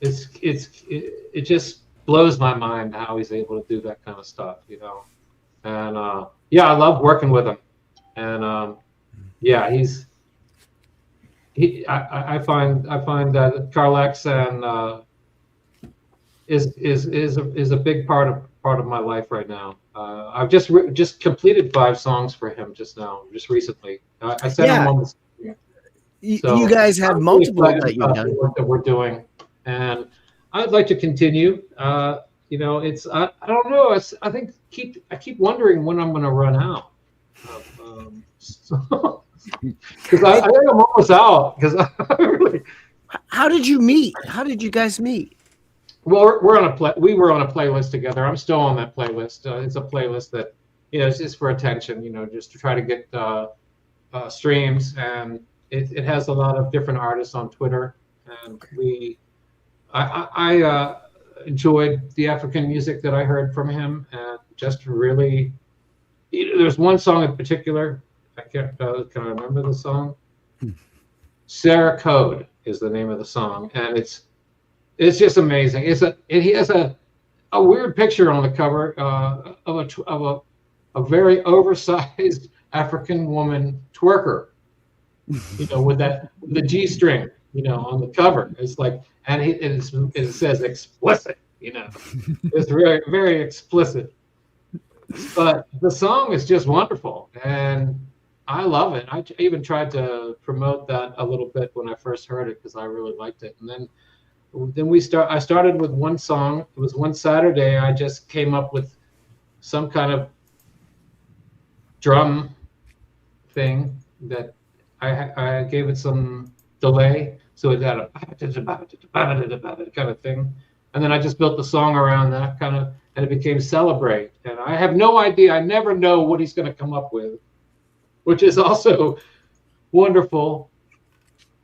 Speaker 6: it just blows my mind how he's able to do that kind of stuff, you know. And I love working with him. And I find that Carlex and is a big part of my life right now. I've just completed 5 songs for him just recently. I sent him on the.
Speaker 4: You guys have multiple that you've done.
Speaker 6: The work that we're doing, and I'd like to continue. it's I don't know. I think I keep wondering when I'm going to run out. Because I think I'm almost out. Because I really.
Speaker 4: How did you meet? How did you guys meet?
Speaker 6: Well, we were on a playlist together. I'm still on that playlist. It's a playlist that it's just for attention. Just to try to get streams, and it has a lot of different artists on Twitter, and I enjoyed the African music that I heard from him, and just really, there's one song in particular. I can't. Can I remember the song? Sarah Code is the name of the song, and it's just amazing. He has a weird picture on the cover of a very oversized African woman twerker, with the G string, on the cover. It's like, and it says explicit, it's very, very explicit. But the song is just wonderful, and I love it. I even tried to promote that a little bit when I first heard it because I really liked it. And then I started with one song. It was one Saturday. I just came up with some kind of drum thing that I gave it some delay, so it had a kind of thing. And then I just built the song around that kind of, and it became Celebrate. And I have no idea. I never know what he's going to come up with, which is also wonderful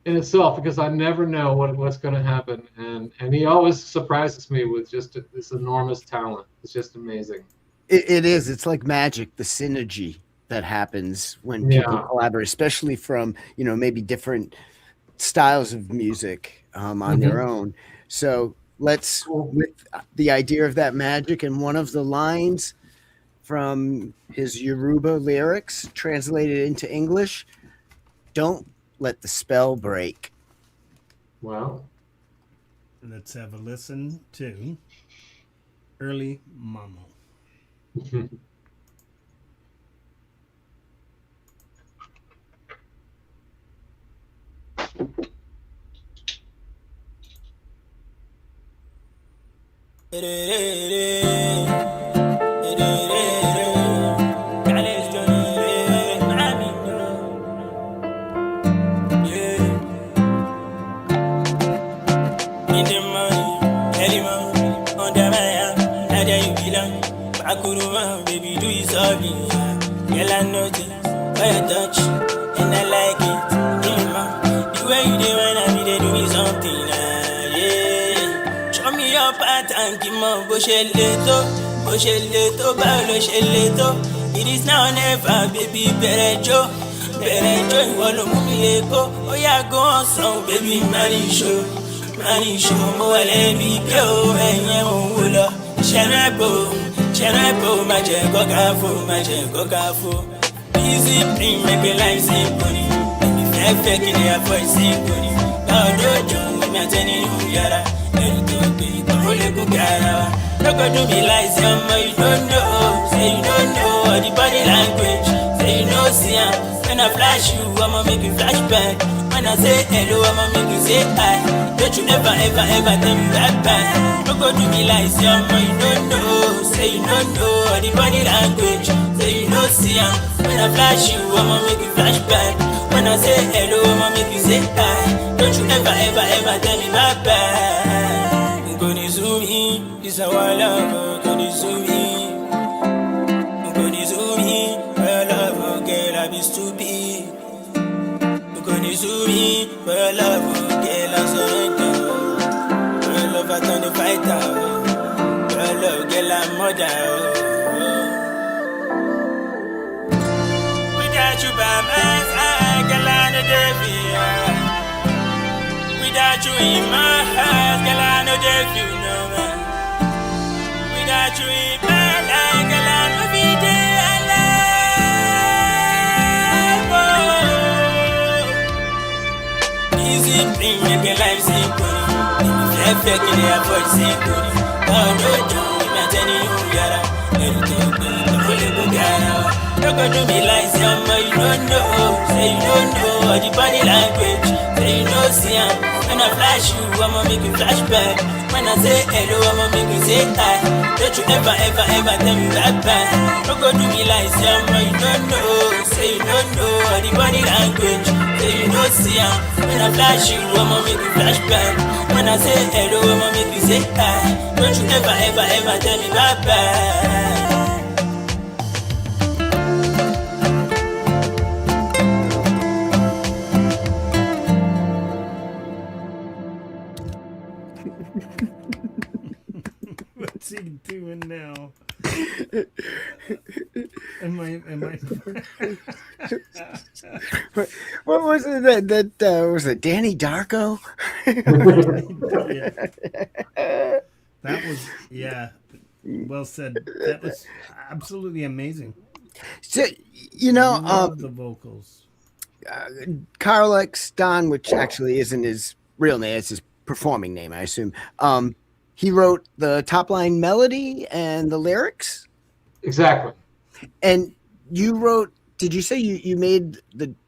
Speaker 6: in itself because I never know what's going to happen. And he always surprises me with just this enormous talent. It's just amazing.
Speaker 4: It is. It's like magic, the synergy that happens when people collaborate, especially from, maybe different styles of music on their own. So let's, with the idea of that magic, and one of the lines from his Yoruba lyrics translated into English, don't let the spell break.
Speaker 6: Wow.
Speaker 3: Let's have a listen to Early Mamo.
Speaker 7: Baby, do you solve me? Girl, I know this. Why you touch? And I like it. The way you do when I be there, do me something. Yeah. Show me your part and give me Boshelito, Balo. It is now or never, baby. Berejo, you wanna move me ego. Oh, yeah, go on, song, baby. Money show, more let me go. And you won't Shanapo, my Jagofo. Easy, bring make a life simple. If I fake it, I voice simple. God, don't do me, I'm telling you, Yara. And don't be the holy Gugara. No go do me like some, you don't know. Say you don't know the body language. Say you know, see, when I flash you, I'ma make you flashback. When I say hello, I'ma make you say hi. Don't you ever tell me that bad. No go do me like some, you don't know. Say you don't know the body language. Say you know, see, when I flash you, I'ma make you flashback. When I say hello, I'ma make you say hi. Don't you ever tell me that bad. I'm gonna zoom in, this is our love. I'm gonna zoom in, my love, girl, I be stupid. To me, for your love, girl, I surrender. For your love, I turn the fighter. For your love, girl, I'm mother. Without you by my side, girl, I know they feel. Without you in my heart, girl, I know they feel no man. Without you in my life, girl, I know be there. Bring make a life simple. If I fake it, I voice simple. God, don't do me, I'm telling you, Yara. And don't be the holy Gugara. No go do me like Zamba, you don't know. Say you don't know the body language. Say you know see when I flash you, I'ma make you flash back. When I say hello, I'ma make you say hi. Don't you ever, ever, ever tell me that bad. No go do me like Zamba, you don't know. Say you don't know the body language. Say you know see when I flash you, I'ma make you flash back. When I say hello, I'ma make you say hi. Don't you ever, ever, ever tell me that bad.
Speaker 3: What's he doing now? Am I?
Speaker 4: What was it that was it Danny Darko?
Speaker 3: Yeah. That was, yeah. Well said. That was absolutely amazing.
Speaker 4: So, you know,
Speaker 3: Love the vocals.
Speaker 4: Carl X Don, which actually isn't his real name, it's his performing name, I assume. He wrote the top line melody and the lyrics.
Speaker 6: Exactly.
Speaker 4: And you wrote, did you say you made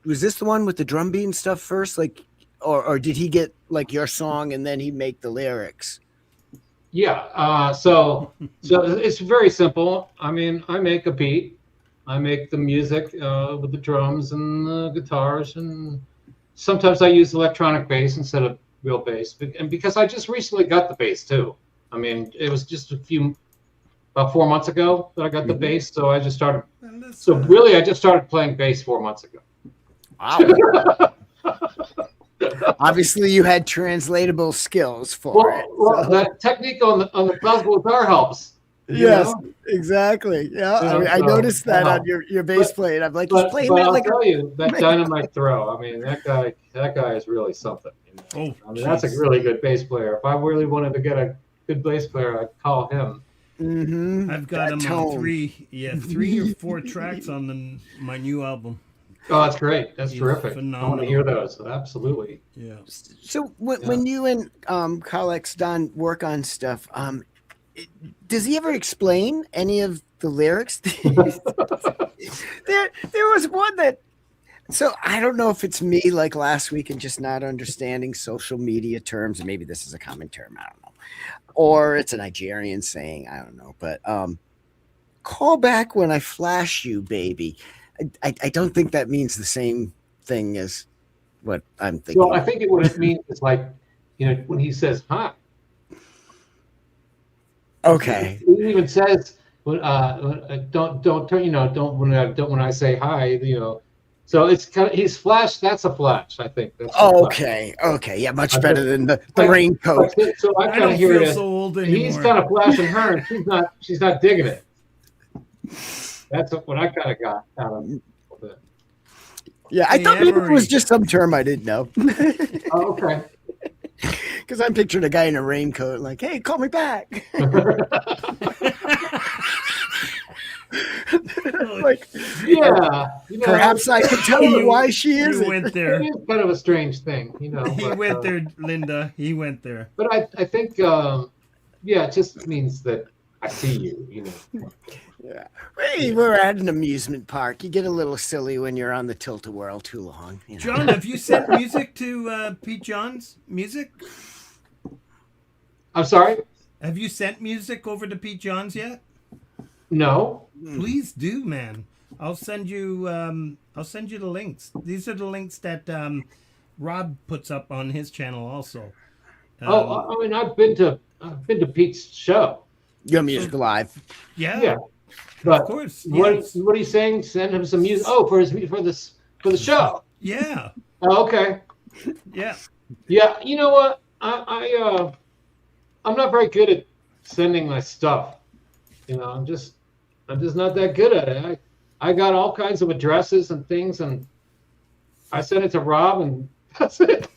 Speaker 4: was this the one with the drum beat and stuff first? Like, or did he get like your song and then he make the lyrics?
Speaker 6: Yeah. So it's very simple. I mean, I make a beat. I make the music with the drums and the guitars, and sometimes I use electronic bass instead of real bass. And because I just recently got the bass too. I mean, it was just about 4 months ago that I got the bass. So I just started. So really, I just started playing bass 4 months ago.
Speaker 4: Wow. Obviously, you had translatable skills for it.
Speaker 6: Well, that technique on the classical guitar helps.
Speaker 4: Yes,
Speaker 6: know?
Speaker 4: exactly. Yeah,
Speaker 6: Yeah,
Speaker 4: I
Speaker 6: so,
Speaker 4: noticed that on your bass playing. I'm like, he's playing
Speaker 6: but
Speaker 4: that
Speaker 6: I'll
Speaker 4: like
Speaker 6: tell you, that dynamite throw. I mean, that guy is really something. You know?
Speaker 3: Oh,
Speaker 6: I mean, that's a really good bass player. If I really wanted to get a good bass player, I'd call him.
Speaker 4: Mm-hmm.
Speaker 3: I've got him on three or four tracks on my new album.
Speaker 6: Oh, that's great. That's
Speaker 3: He's
Speaker 6: terrific.
Speaker 3: phenomenal.
Speaker 6: I want to hear those. Absolutely.
Speaker 3: Yeah.
Speaker 4: So when you and Carl X Don work on stuff, does he ever explain any of the lyrics? there was one that. So I don't know if it's me like last week and just not understanding social media terms, and maybe this is a common term. I don't know, or it's a Nigerian saying. I don't know, but call back when I flash you, baby. I don't think that means the same thing as what I'm thinking.
Speaker 6: Well, I think what it means is like, you know, when he says hi.
Speaker 4: Okay.
Speaker 6: He even says, don't turn, you know, don't when I say hi, you know. So it's kind of, he's flash. That's a flash, I think. That's
Speaker 4: Okay. Yeah, much better than the raincoat.
Speaker 6: So I
Speaker 3: I
Speaker 6: kind
Speaker 3: don't
Speaker 6: of hear
Speaker 3: feel
Speaker 6: it.
Speaker 3: so old
Speaker 6: He's
Speaker 3: anymore.
Speaker 6: kind of flashing her, and she's not digging it. That's what I kind of got out of it.
Speaker 4: Yeah, I thought maybe it was
Speaker 3: Amory.
Speaker 4: just some term I didn't know.
Speaker 6: Oh, okay.
Speaker 4: Because I'm picturing a guy in a raincoat, like, "Hey, call me back." Like,
Speaker 6: Yeah. You know,
Speaker 4: perhaps I could tell you why she
Speaker 3: You
Speaker 4: isn't.
Speaker 3: went there.
Speaker 6: it is kind of a strange thing, you know.
Speaker 3: He
Speaker 6: but,
Speaker 3: went there, Linda. He went there.
Speaker 6: But I think, yeah, it just means that I see you, you know.
Speaker 4: Yeah. Hey, we're at an amusement park. You get a little silly when you're on the tilt-a-whirl too long. You know?
Speaker 3: John, have you sent music to Pete John's music?
Speaker 6: I'm sorry?
Speaker 3: Have you sent music over to Pete John's yet?
Speaker 6: No.
Speaker 3: Please do, man. I'll send you the links. These are the links that Rob puts up on his channel also.
Speaker 6: I mean, I've been to Pete's show.
Speaker 4: Your music live.
Speaker 6: Yeah. But
Speaker 3: Of course.
Speaker 6: what
Speaker 3: Yes.
Speaker 6: are you saying? Send him some music. Oh, for the show.
Speaker 3: Yeah.
Speaker 6: Oh, okay.
Speaker 3: Yeah.
Speaker 6: Yeah. You know what? I'm not very good at sending my stuff. You know, I'm just not that good at it. I got all kinds of addresses and things, and I sent it to Rob, and that's it.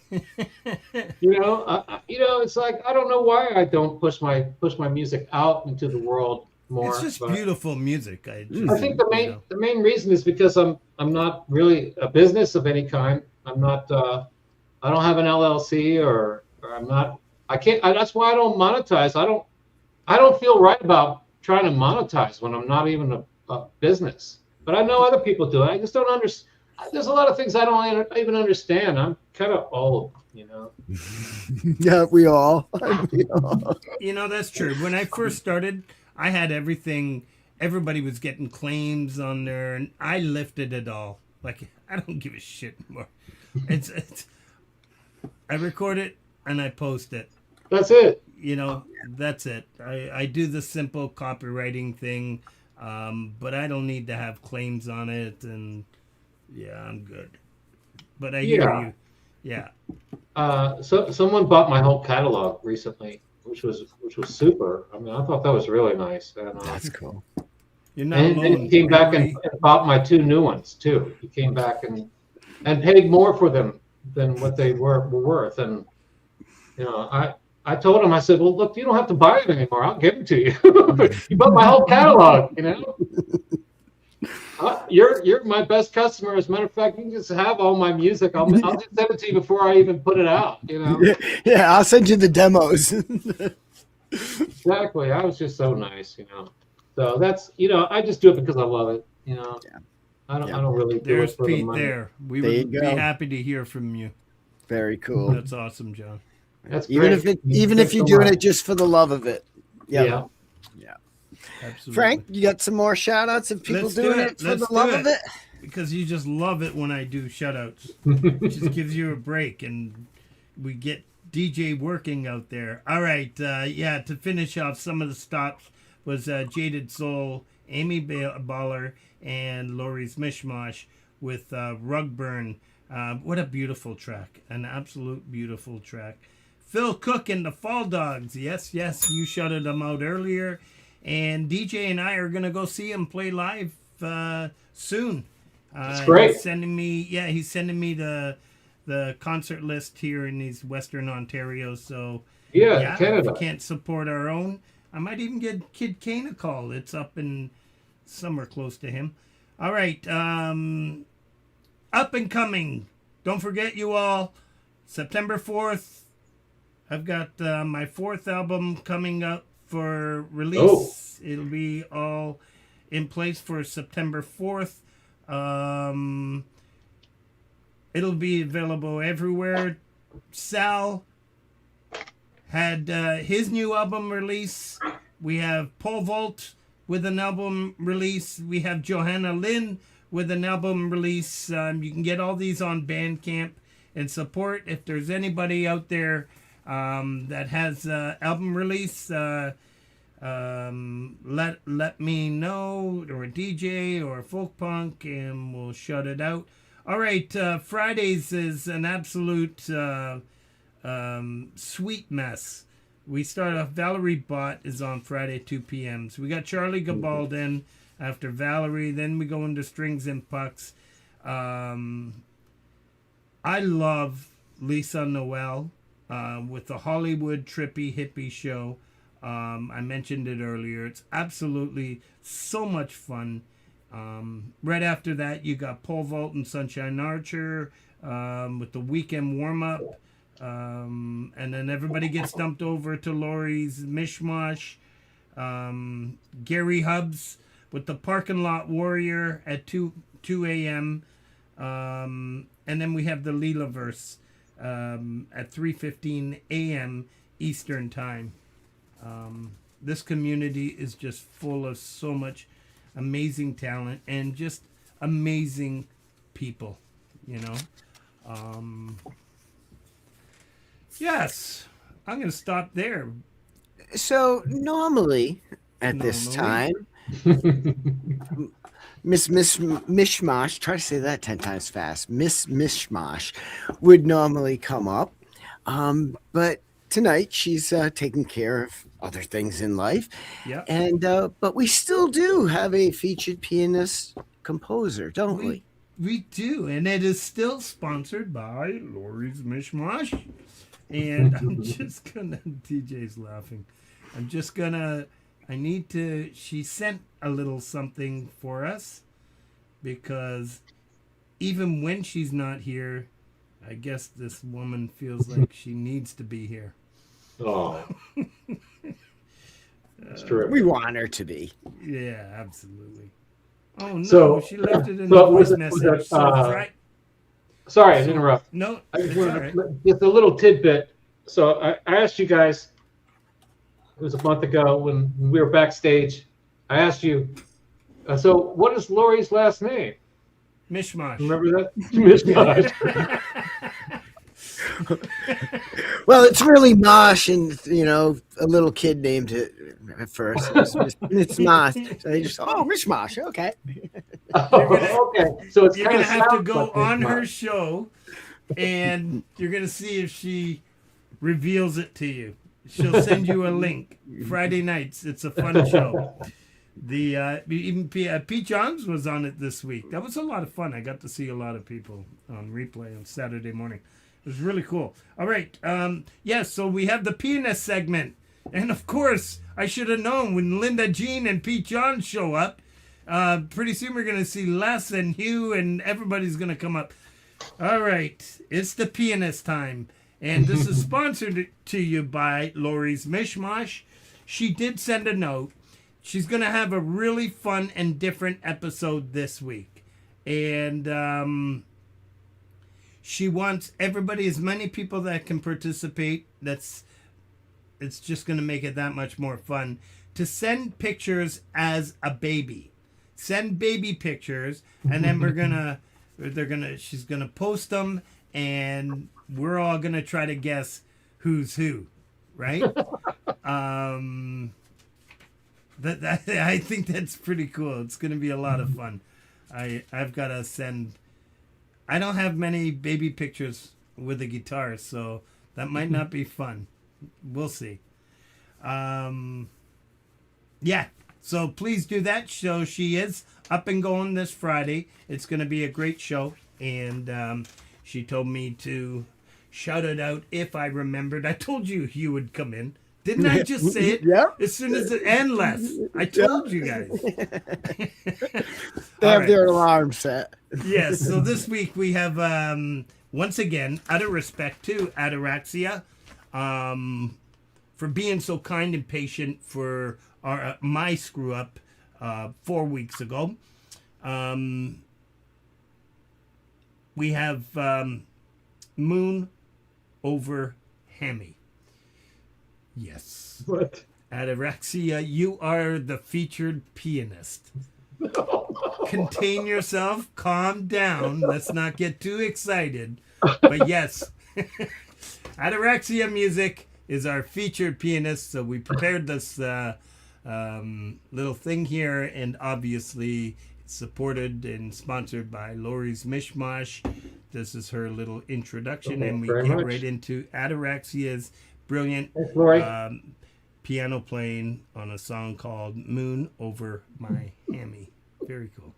Speaker 6: You know, it's like I don't know why I don't push my music out into the world more.
Speaker 3: It's just
Speaker 6: but
Speaker 3: beautiful music. I
Speaker 6: think the main reason is because I'm not really a business of any kind. I'm not. I don't have an LLC or I'm not. I can't. That's why I don't monetize. I don't feel right about trying to monetize when I'm not even a business. But I know other people do it. I just don't understand. There's a lot of things I don't even understand. I'm kind of old, you know.
Speaker 4: Yeah, we all.
Speaker 3: You know, that's true. When I first started, I had everything. Everybody was getting claims on there, and I lifted it all. Like, I don't give a shit anymore. It's I record it and I post it.
Speaker 6: That's it.
Speaker 3: You know, that's it. I do the simple copywriting thing, but I don't need to have claims on it, and yeah, I'm good. But I hear you. Yeah.
Speaker 6: So someone bought my whole catalog recently, which was super. I mean, I thought that was really nice. And,
Speaker 4: That's cool.
Speaker 3: You're not
Speaker 6: and
Speaker 3: alone.
Speaker 6: he came back and bought my 2 new ones too. He came back and paid more for them than what they were worth. And you know, I told him, I said, well, look, you don't have to buy it anymore. I'll give it to you. You bought my whole catalog, you know. You're my best customer. As a matter of fact, you can just have all my music. I'll just send it to you before I even put it out, you know.
Speaker 4: Yeah, I'll send you the demos.
Speaker 6: Exactly. I was just so nice, you know. So that's, you know, I just do it because I love it, you know.
Speaker 4: Yeah.
Speaker 6: I don't really do
Speaker 3: There's
Speaker 6: it for the
Speaker 3: Pete
Speaker 6: money.
Speaker 3: there. We
Speaker 4: There you
Speaker 3: would be
Speaker 4: go.
Speaker 3: happy to hear from you.
Speaker 4: Very cool.
Speaker 3: That's awesome, John.
Speaker 6: That's
Speaker 4: Even
Speaker 6: great.
Speaker 4: if you're doing it just for the love of it.
Speaker 6: Yeah.
Speaker 3: Absolutely.
Speaker 4: Frank, you got some more shout outs of people
Speaker 3: Let's
Speaker 4: doing
Speaker 3: do
Speaker 4: it for
Speaker 3: Let's
Speaker 4: the
Speaker 3: do
Speaker 4: love of it?
Speaker 3: Because you just love it when I do shutouts. It just gives you a break, and we get DJ working out there. All right, to finish off, some of the stops was Jaded Soul, Amy Baller, and Laurie's Mishmosh with Rug Burn. What a beautiful track. An absolute beautiful track. Phil Cook and the Fall Dogs. Yes, you shouted them out earlier. And DJ and I are going to go see him play live soon.
Speaker 6: That's great.
Speaker 3: He's sending me the concert list here in these Western Ontario. So
Speaker 6: Canada.
Speaker 3: if we can't support our own, I might even get Kid Kane a call. It's up in somewhere close to him. All right. Up and coming. Don't forget, you all, September 4th, I've got my 4th album coming up for release. It'll be all in place for September 4th. It'll be available everywhere. Sal had his new album release. We have Pole Vault with an album release. We have Johanna Lynn with an album release. You can get all these on Bandcamp and support. If there's anybody out there that has album release, let me know, or a DJ or a folk punk, and we'll shut it out. All right, Fridays is an absolute sweet mess. We start off, Valerie Bott is on Friday 2 p.m. So we got Charlie Gabaldon after Valerie, then we go into Strings and Pucks. I love Lisa Noel with the Hollywood Trippy Hippie Show. I mentioned it earlier. It's absolutely so much fun. Right after that, you got Pole Vault and Sunshine Archer with the weekend warm-up. And then everybody gets dumped over to Laurie's Mishmosh. Gary Hubbs with the Parking Lot Warrior at 2 a.m. And then we have the Leelaverse at 3:15 a.m. Eastern Time. This community is just full of so much amazing talent and just amazing people, you know. Yes, I'm going to stop there.
Speaker 4: So normally at this time, Miss Mishmosh, try to say that 10 times fast, Miss Mishmosh would normally come up. But tonight she's taking care of other things in life.
Speaker 3: Yeah.
Speaker 4: And but we still do have a featured pianist composer, don't we?
Speaker 3: We do, and it is still sponsored by Laurie's Mishmosh. And I'm just gonna, DJ's laughing. She sent a little something for us because even when she's not here, I guess this woman feels like she needs to be here.
Speaker 6: Oh. That's true.
Speaker 4: We want her to be.
Speaker 3: Yeah, absolutely. Oh no,
Speaker 6: So-
Speaker 3: she left it in
Speaker 6: so
Speaker 3: the
Speaker 6: was
Speaker 3: voice
Speaker 6: it- was
Speaker 3: message.
Speaker 6: it,
Speaker 3: So
Speaker 6: Sorry, to interrupt.
Speaker 3: no,
Speaker 6: I just
Speaker 3: it's
Speaker 6: wanted
Speaker 3: all right.
Speaker 6: just a little tidbit. So I asked you guys, it was a month ago when we were backstage. I asked you, so what is Laurie's last name?
Speaker 3: Mishmosh.
Speaker 6: Remember that? Mishmosh.
Speaker 4: Well, it's really Mosh, and a little kid named it at first. It's Mosh. So they just Mishmosh. Okay.
Speaker 6: Oh, okay. So it's
Speaker 3: You're
Speaker 6: kind
Speaker 3: gonna
Speaker 6: of
Speaker 3: have to go on her show, and you're gonna see if she reveals it to you. She'll send you a link. Friday nights. It's a fun show. The even Pete Johns was on it this week. That was a lot of fun. I got to see a lot of people on replay on Saturday morning. It was really cool. All right. Yes, so we have the pianist segment. And of course, I should have known when Linda Jean and Pete Johns show up. Pretty soon we're going to see Les and Hugh and everybody's going to come up. All right. It's the pianist time. And this is sponsored to you by Laurie's Mishmosh. She did send a note. She's going to have a really fun and different episode this week. And she wants everybody, as many people that can participate, it's just going to make it that much more fun, to send pictures as a baby. Send baby pictures, and then she's going to post them, and we're all going to try to guess who's who, right? I think that's pretty cool. It's going to be a lot of fun. I've got to send. I don't have many baby pictures with a guitar, so that might not be fun. We'll see. Yeah. So please do that. So she is up and going this Friday. It's going to be a great show, and she told me to shout it out if I remembered. I told you Hugh would come in. Didn't I just say it?
Speaker 4: Yeah.
Speaker 3: As soon as it endless. I told you guys.
Speaker 4: They have their alarm set.
Speaker 3: Yes. So this week we have once again, out of respect to Ataraxia, for being so kind and patient for my screw up 4 weeks ago. We have Moon over Hammy. Yes.
Speaker 6: What?
Speaker 3: Ataraxia, you are the featured pianist. Contain yourself, calm down. Let's not get too excited. But yes, Ataraxia Music is our featured pianist. So we prepared this little thing here, and obviously supported and sponsored by Laurie's Mishmosh. This is her little introduction,
Speaker 6: Okay,
Speaker 3: and we
Speaker 6: very
Speaker 3: get
Speaker 6: much.
Speaker 3: right into Ataraxia's brilliant
Speaker 6: Thanks, Laurie.
Speaker 3: piano playing on a song called Moon Over My Hammy. Very cool.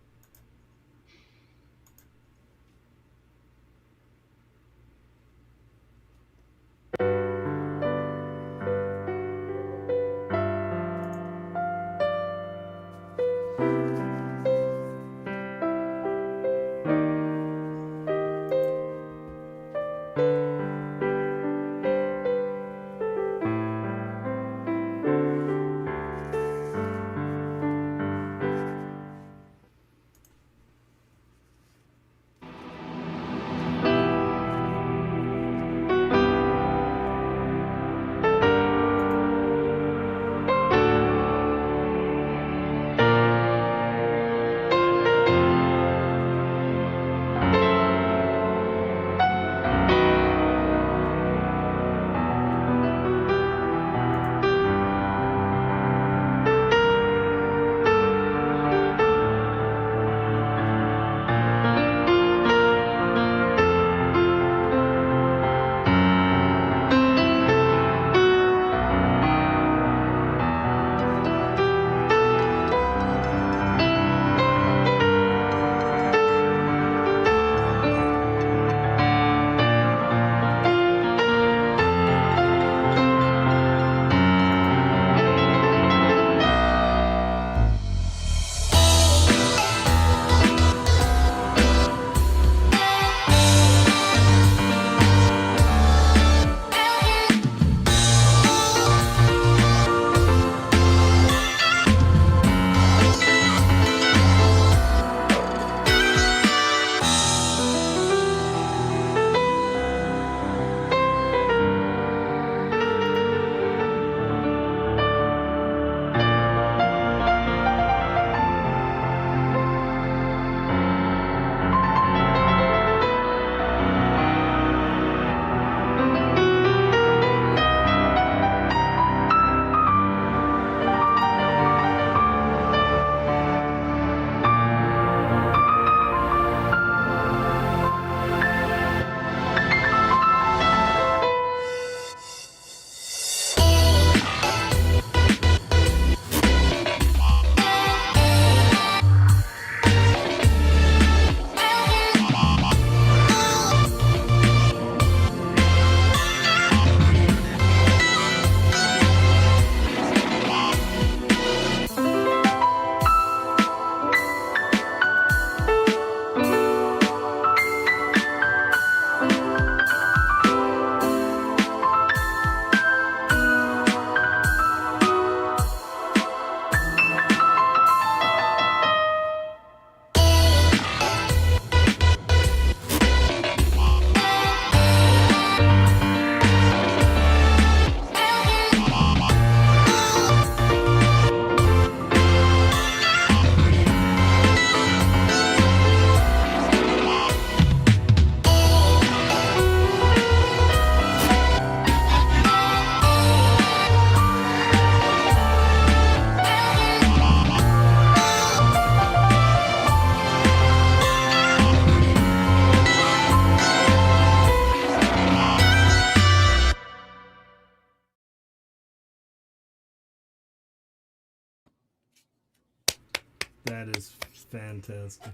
Speaker 3: That is fantastic.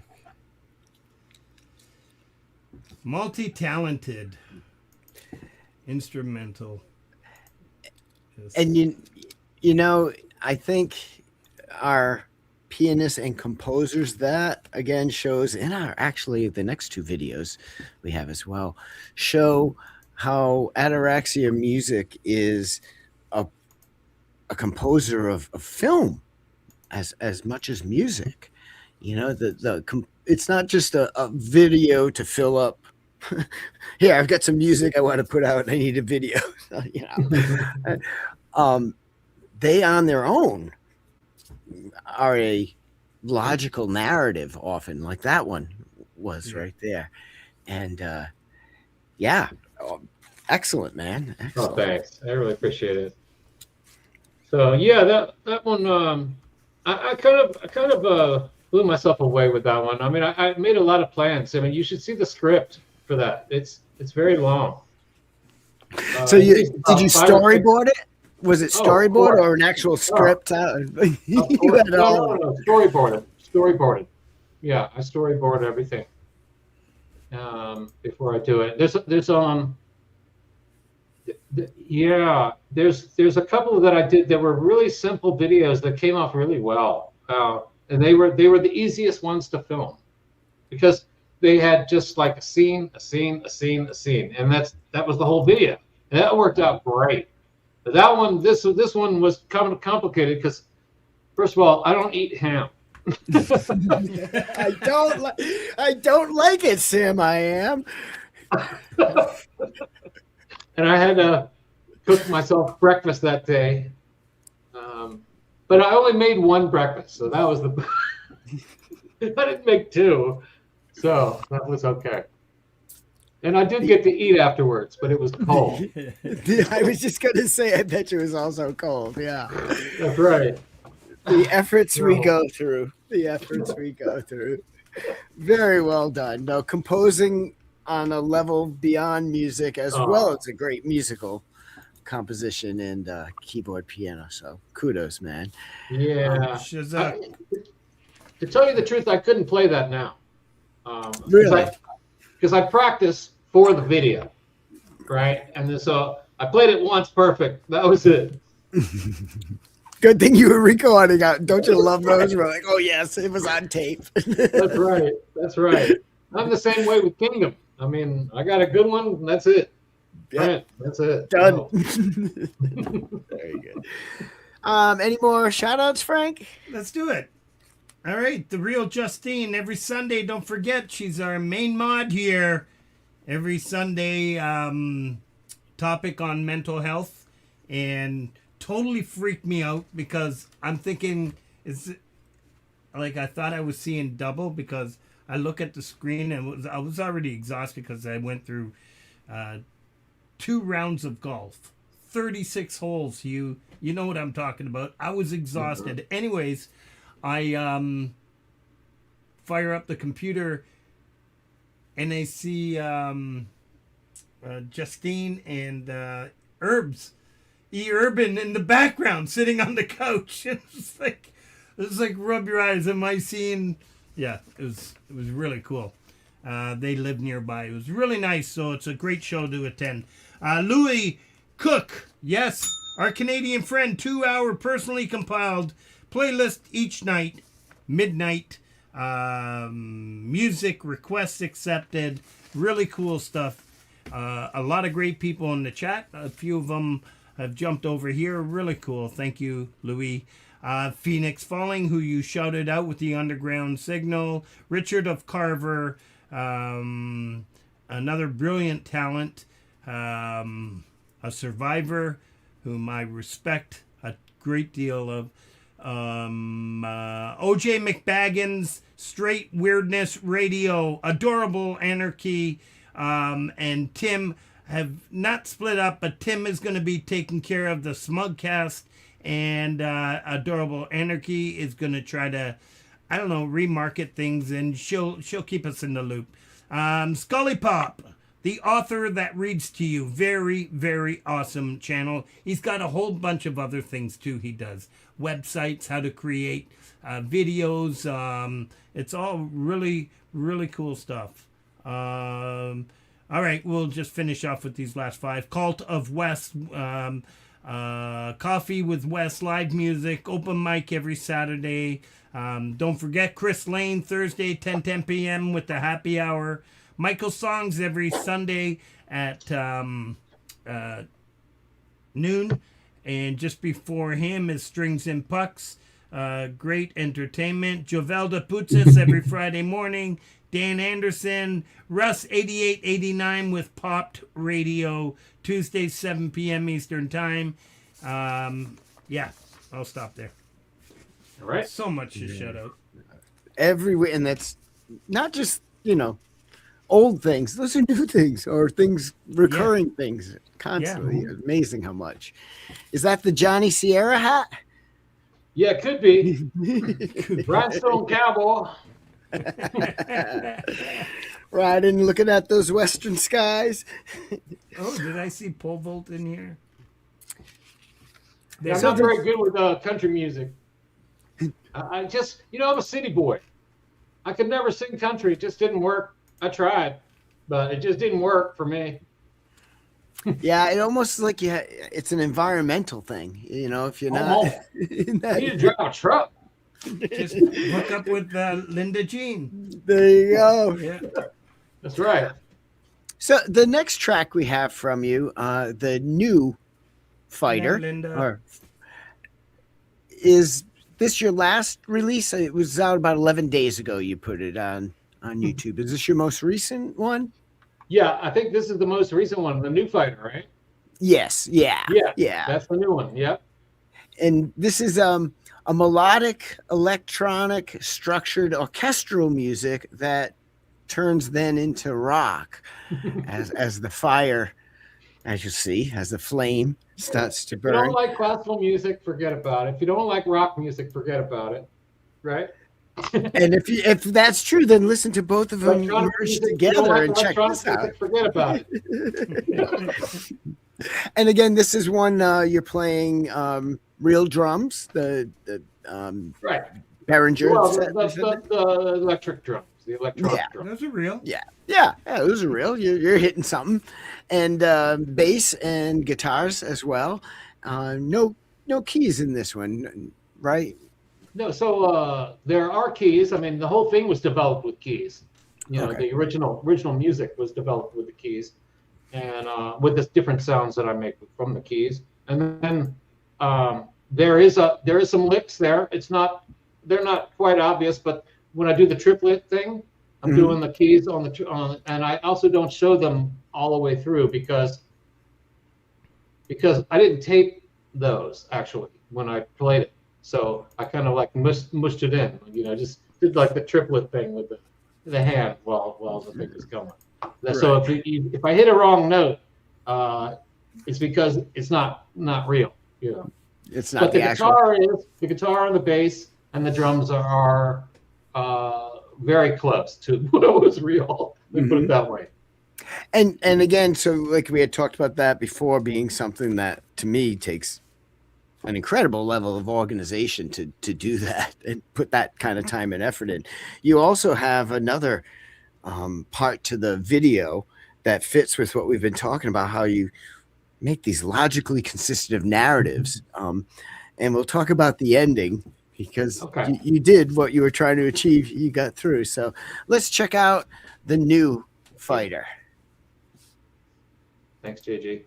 Speaker 3: Multi-talented. Instrumental. Just-
Speaker 4: And you know, I think our pianists and composers, that again shows in our actually the next two videos we have as well, show how Ataraxia Music is a composer of film as much as music. You know, it's not just a video to fill up. Here, I've got some music I want to put out. I need a video. You know, they on their own are a logical narrative often, like that one was right there. And yeah, excellent, man. Excellent.
Speaker 6: Oh, thanks. I really appreciate it. So yeah, that one, I kind of blew myself away with that one. I mean, I made a lot of plans. I mean, you should see the script for that. It's very long.
Speaker 4: So did you storyboard it? Was it storyboard or an actual script? You had it all.
Speaker 6: No, storyboarded. Yeah, I storyboard everything before I do it. There's a couple that I did that were really simple videos that came off really well, and they were the easiest ones to film because they had just like a scene, and that was the whole video, and that worked out great. But that one, this one was kind of complicated because, first of all, I don't eat ham.
Speaker 4: I don't like it, Sam. I am.
Speaker 6: And I had to cook myself breakfast that day. But I only made one breakfast, so that was the. I didn't make two, so that was okay. And I did get to eat afterwards, but it was cold.
Speaker 4: I was just going to say, I bet you it was also cold. Yeah.
Speaker 6: That's right.
Speaker 4: The efforts we go through. Very well done. No, composing on a level beyond music as well as a great musical composition and keyboard piano. So kudos, man.
Speaker 6: Yeah. To tell you the truth, I couldn't play that now.
Speaker 4: Really?
Speaker 6: Because I practiced for the video, right? And then, so I played it once perfect. That was it.
Speaker 4: Good thing you were recording out. Don't you love those? We're like, oh yes, it was on tape.
Speaker 6: That's right. I'm the same way with Kingdom. I mean, I got a good one, and that's it. Yeah, that's it.
Speaker 4: Done. Very good. Any more shout outs, Frank?
Speaker 3: Let's do it. All right, the real Justine. Every Sunday, don't forget, she's our main mod here. Every Sunday, topic on mental health, and totally freaked me out because I'm thinking, I thought I was seeing double because I look at the screen and I was already exhausted because I went through 2 rounds of golf, 36 holes. You know what I'm talking about. I was exhausted. Mm-hmm. Anyways, I fire up the computer and I see Justine and Urban in the background sitting on the couch. It's like rub your eyes. Am I seeing? Yeah, it was really cool. They live nearby. It was really nice. So it's a great show to attend. Louis Cook, yes, our Canadian friend, 2-hour personally compiled playlist each night, midnight. Music requests accepted. Really cool stuff. A lot of great people in the chat. A few of them have jumped over here. Really cool. Thank you, Louis. Phoenix Falling, who you shouted out with the underground signal. Richard of Carver, another brilliant talent. A survivor whom I respect a great deal of. OJ McBaggins, Straight Weirdness Radio, Adorable Anarchy, and Tim have not split up, but Tim is going to be taking care of the Smugcast, and Adorable Anarchy is going to try to, I don't know, remarket things, and she'll keep us in the loop. Scully Pop, The Author That Reads to You. Very, very awesome channel. He's got a whole bunch of other things too. He does websites, how to create videos. It's all really, really cool stuff. All right, we'll just finish off with these last 5. Cult of West, Coffee with West, live music, open mic every Saturday. Don't forget Chris Lane, Thursday, 10 p.m. with the happy hour. Michael Songs every Sunday at noon. And just before him is Strings and Pucks. Great entertainment. Jovelda Putzis every Friday morning. Dan Anderson. Russ 8889 with Popped Radio. Tuesday, 7 p.m. Eastern Time. Yeah, I'll stop there.
Speaker 6: All right.
Speaker 3: So much to shout out.
Speaker 4: Everywhere, and that's not just, old things. Those are new things or things, recurring things constantly.
Speaker 3: Yeah.
Speaker 4: Amazing how much. Is that the Johnny Sierra hat?
Speaker 6: Yeah, it could be. Rhinestone Cowboy.
Speaker 4: Riding, looking at those western skies.
Speaker 3: Oh, did I see Pole Vault in here?
Speaker 6: Yeah, I'm not very good with country music. I just, I'm a city boy. I could never sing country. It just didn't work. I tried, but it just didn't work for me.
Speaker 4: Yeah, it almost like it's an environmental thing. If you're not.
Speaker 6: Almost. You need to drive a truck.
Speaker 3: Just hook up with Linda Jean.
Speaker 4: There you go.
Speaker 3: Yeah.
Speaker 6: That's right.
Speaker 4: So the next track we have from you, the new Fighter,
Speaker 3: Linda.
Speaker 4: is this your last release? It was out about 11 days ago. You put it on YouTube. Is this your most recent one?
Speaker 6: Yeah, I think this is the most recent one, the new Fighter, right?
Speaker 4: Yes. Yeah.
Speaker 6: That's the new one. Yep.
Speaker 4: And this is a melodic, electronic, structured orchestral music that turns then into rock as the fire, as you see, as the flame starts to burn.
Speaker 6: If you don't like classical music, forget about it. If you don't like rock music, forget about it. Right?
Speaker 4: And if that's true, then listen to both of them merged together and check this out.
Speaker 6: Forget about it.
Speaker 4: And again, this is one you're playing real drums, the
Speaker 6: right.
Speaker 4: Behringer.
Speaker 6: Well, the electric drums, the electronic drums.
Speaker 3: Those are real.
Speaker 4: Yeah, those are real. You're hitting something, and bass and guitars as well. No keys in this one, right?
Speaker 6: No, so there are keys. I mean, the whole thing was developed with keys.
Speaker 4: Okay.
Speaker 6: The original music was developed with the keys, and with the different sounds that I make from the keys. And then there is some licks there. They're not quite obvious, but when I do the triplet thing, I'm doing the keys on, and I also don't show them all the way through because I didn't tape those actually when I played it. So I kind of like mushed it in, just did like the triplet thing with the hand while the thing is going. Right. So if I hit a wrong note, it's because it's not real,
Speaker 4: It's not
Speaker 6: but
Speaker 4: the actual.
Speaker 6: The guitar and the bass and the drums are very close to what was real. Let me put it that way.
Speaker 4: And again, so like we had talked about that before, being something that to me takes an incredible level of organization to do that and put that kind of time and effort in. You also have another part to the video that fits with what we've been talking about, how you make these logically consistent narratives. And we'll talk about the ending because you did what you were trying to achieve. You got through. So let's check out the new Fighter.
Speaker 6: Thanks, JJ.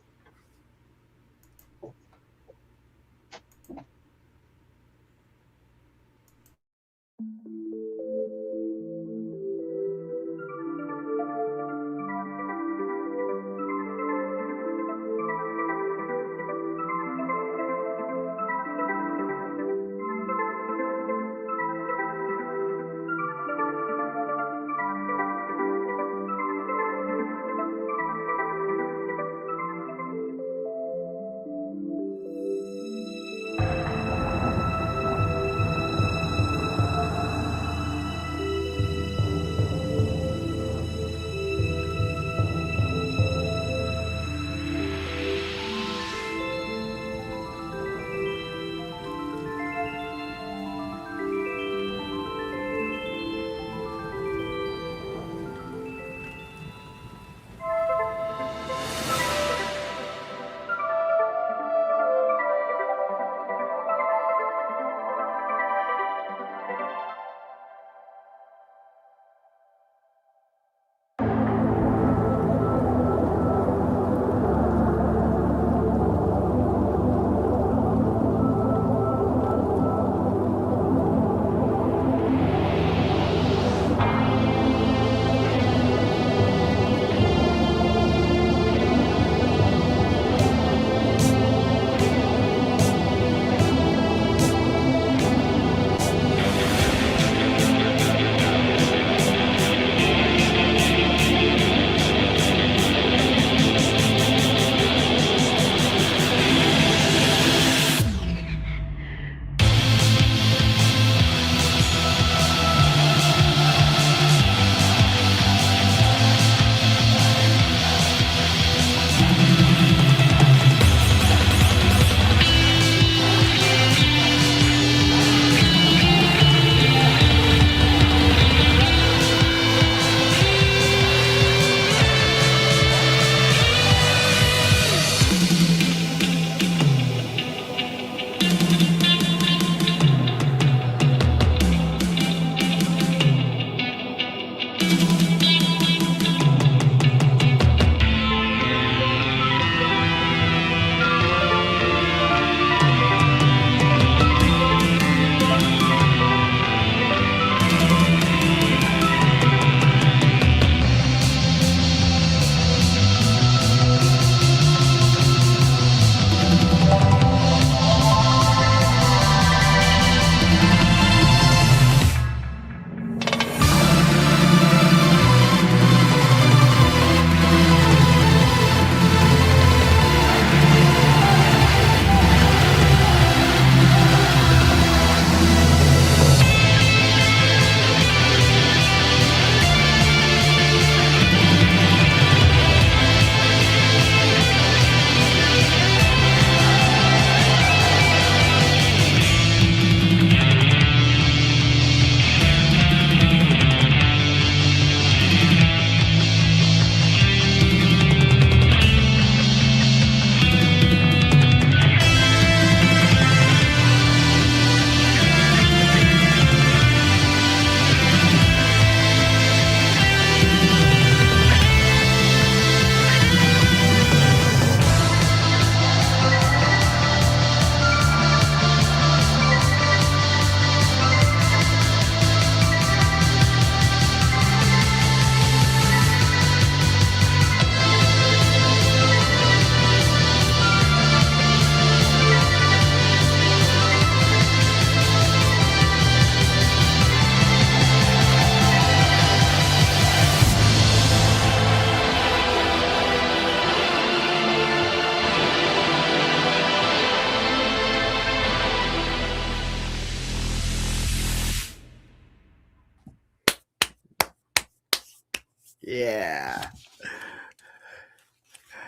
Speaker 4: Yeah.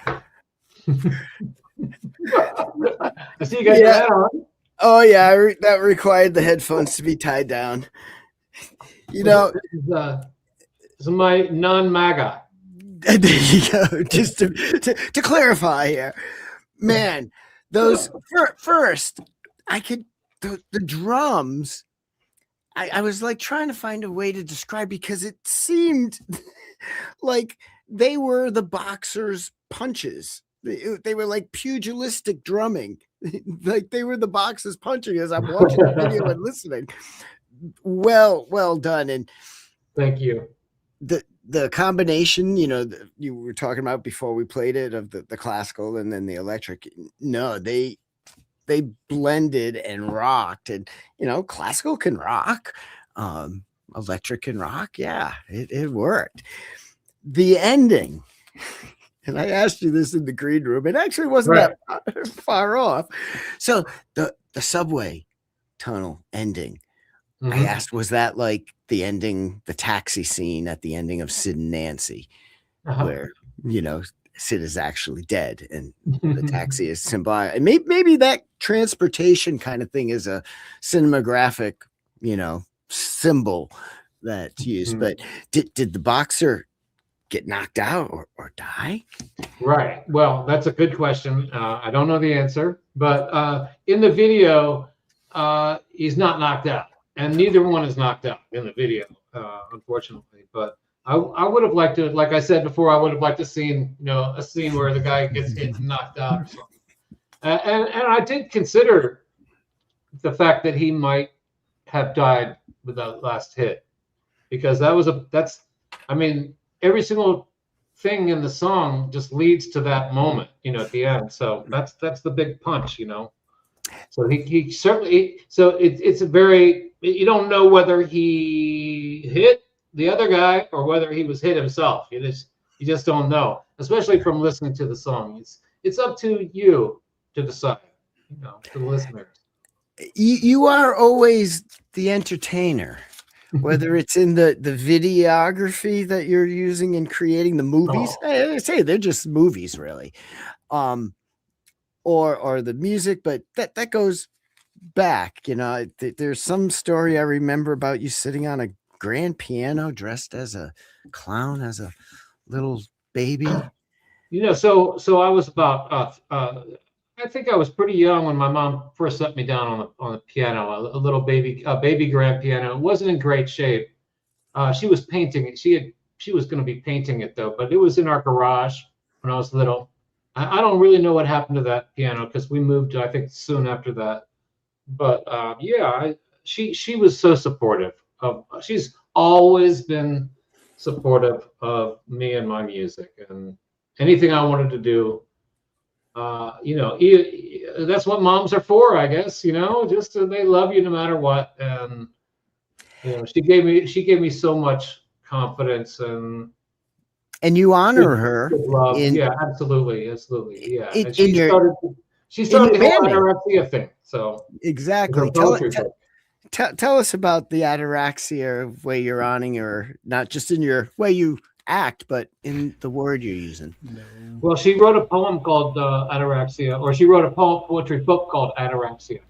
Speaker 6: I see you got your
Speaker 4: Yeah.
Speaker 6: hat on.
Speaker 4: Oh yeah, that required the headphones to be tied down. You know,
Speaker 6: This is my non-MAGA.
Speaker 4: there you go. Just to clarify here, man, those first, I could the drums. I was like trying to find a way to describe because it seemed like they were the boxers' punches. They were like pugilistic drumming, like they were the boxers punching as I'm watching the video and listening. Well done. And
Speaker 6: Thank you.
Speaker 4: the combination, you were talking about before we played it, of the classical and then the electric. No, they blended and rocked, and classical can rock, electric can rock. Yeah, it worked. The ending, and I asked you this in the green room, it actually wasn't that far off. So the subway tunnel ending, I asked, was that like the ending, the taxi scene at the ending of Sid and Nancy, where Sid is actually dead and the taxi is symbolic? And maybe that transportation kind of thing is a cinematographic, symbol that's used. But did the boxer get knocked out or die?
Speaker 6: Right. Well, that's a good question. I don't know the answer, but in the video, he's not knocked out, and neither one is knocked out in the video, unfortunately. But I would have liked to, like I said before, I would have liked to seen, a scene where the guy gets hit and knocked out or something. And I did consider the fact that he might have died with that last hit, because every single thing in the song just leads to that moment, at the end. So that's the big punch, So he certainly, so it's a very, you don't know whether he hit the other guy or whether he was hit himself. You just don't know, especially from listening to the song. It's up to you to decide, to the listeners.
Speaker 4: You are always the entertainer, whether it's in the videography that you're using in creating the movies. I say they're just movies, really, or the music, but that goes back. There's some story I remember about you sitting on a grand piano dressed as a clown, as a little baby.
Speaker 6: So I was about I think I was pretty young when my mom first set me down on the piano, a little baby grand piano. It wasn't in great shape. She was painting it. She was going to be painting it though, but it was in our garage when I was little. I don't really know what happened to that piano because we moved, I think, soon after that. But she was so supportive. She's always been supportive of me and my music and anything I wanted to do. That's what moms are for, I guess. Just they love you no matter what. And she gave me so much confidence
Speaker 4: and you honor her.
Speaker 6: Love. Yeah, absolutely. Yeah. And
Speaker 4: she started
Speaker 6: the whole anorexia thing. So
Speaker 4: exactly. Tell us about the ataraxia way you're honoring her, not just in your way you act, but in the word you're using.
Speaker 6: Well, she wrote a poem called Ataraxia, or she wrote a poetry book called Ataraxia.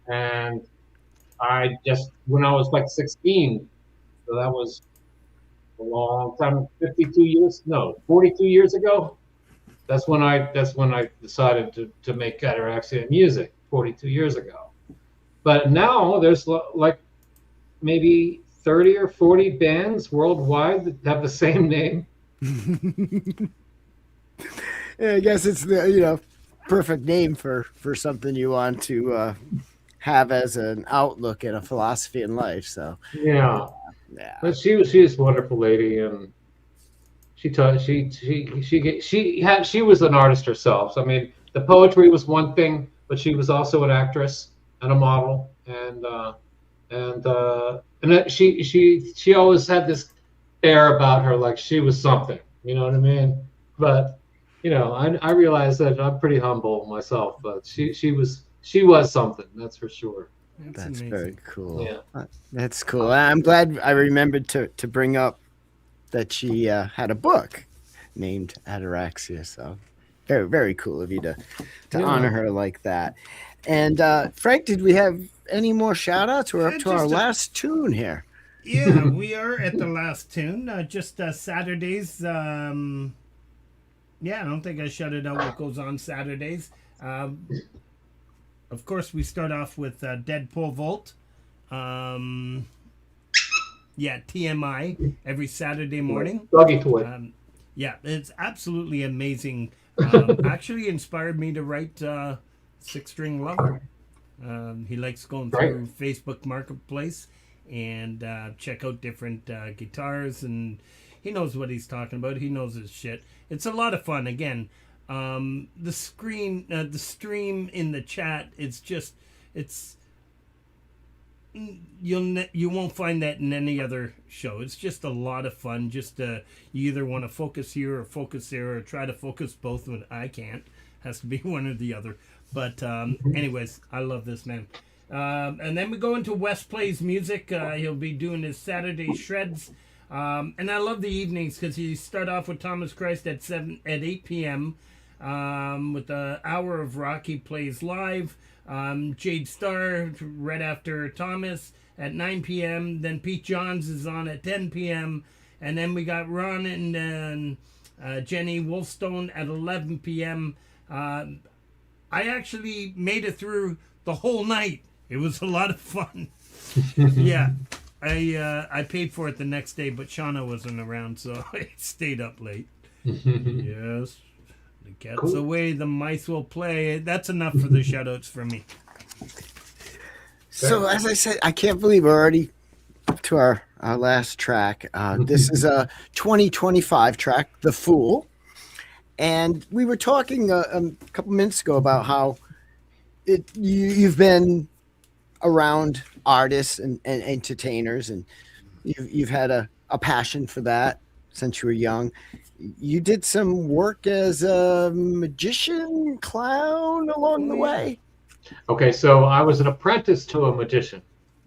Speaker 6: And when I was like 16, so that was a long time, 42 years ago. That's when I decided to make Ataraxia music 42 years ago. But now there's like maybe 30 or 40 bands worldwide that have the same name.
Speaker 4: Yeah, I guess it's the perfect name for something you want to have as an outlook and a philosophy in life. So
Speaker 6: yeah. But she was a wonderful lady, and she was an artist herself. So, I mean, the poetry was one thing, but she was also an actress and a model, and she always had this air about her, like she was something. You know what I mean? But I realized that I'm pretty humble myself, but she was something, that's for sure.
Speaker 4: That's very cool.
Speaker 6: Yeah.
Speaker 4: That's cool. I'm glad I remembered to bring up that she had a book named Ataraxia. So very, very cool of you to honor her like that. And Frank, did we have any more shout outs? We're up to our last tune here.
Speaker 3: Yeah, we are at the last tune. Just Saturdays. Yeah, I don't think I shut it out what goes on Saturdays. Of course, we start off with Deadpool Volt. Yeah, TMI every Saturday morning.
Speaker 6: Doggy toy.
Speaker 3: Yeah, it's absolutely amazing. Actually inspired me to write Six String Lover. He likes going through Facebook Marketplace and check out different guitars, and he knows what he's talking about. He knows his shit. It's a lot of fun. Again, the stream in the chat, you won't find that in any other show. It's just a lot of fun. Just you either want to focus here or focus there, or try to focus both. When I can't, has to be one or the other. But anyways, I love this man. And then we go into Wes Plays Music. He'll be doing his Saturday shreds. And I love the evenings because he start off with Thomas Christ at 8 p.m. With the hour of rock. He plays live. Jade Starr right after Thomas at 9 p.m. Then Pete Johns is on at 10 p.m. And then we got Ron and Jenny Wolfstone at 11 p.m. I actually made it through the whole night. It was a lot of fun. Yeah, I paid for it the next day, but Shauna wasn't around, so I stayed up late. Yes. The cat's away, the mice will play. That's enough for the shout-outs for me.
Speaker 4: So, as I said, I can't believe we're already up to our last track. This is a 2025 track, The Fool. And we were talking a couple minutes ago about how you've been around artists and entertainers, and you've had a passion for that since you were young. You did some work as a magician, clown along the way.
Speaker 6: Okay, so I was an apprentice to a magician.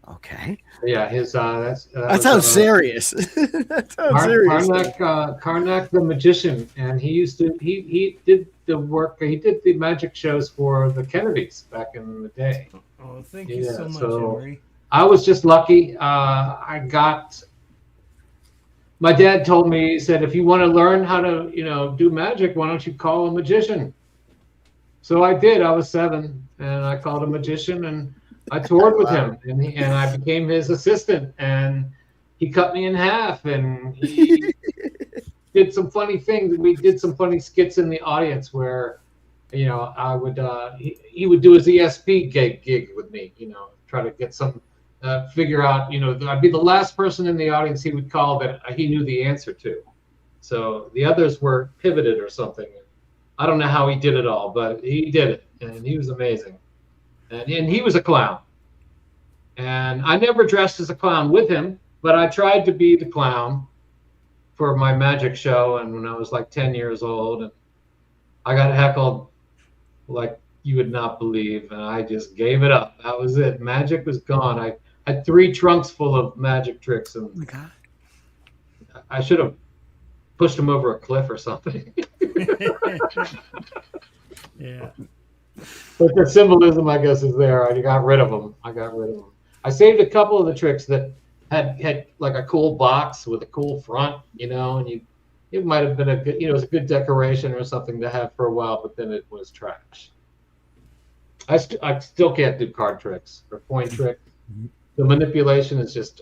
Speaker 4: Okay.
Speaker 6: Yeah,
Speaker 4: that sounds serious. That sounds serious.
Speaker 6: Karnak the magician, and he did the work. He did the magic shows for the Kennedys back in the day.
Speaker 3: Oh, thank you so much, Henry.
Speaker 6: I was just lucky. My dad told me, he said, if you want to learn how to, do magic, why don't you call a magician? So I did. I was 7, and I called a magician, and I toured with him, and I became his assistant, and he cut me in half, and he did some funny things. We did some funny skits in the audience where, I would he would do his ESP gig with me, try to get some. Figure out, I'd be the last person in the audience he would call that he knew the answer to. So the others were pivoted or something. I don't know how he did it all, but he did it, and he was amazing. And he was a clown. And I never dressed as a clown with him, but I tried to be the clown for my magic show. And when I was like 10 years old, and I got heckled like you would not believe, and I just gave it up. That was it. Magic was gone. I had 3 trunks full of magic tricks, and
Speaker 4: Oh my God.
Speaker 6: I should have pushed him over a cliff or something.
Speaker 3: Yeah.
Speaker 6: But the symbolism, I guess, is there. I got rid of them. I saved a couple of the tricks that had like a cool box with a cool front, and it might have been a good, it was a good decoration or something to have for a while, but then it was trash. I still can't do card tricks or coin tricks. The manipulation is just,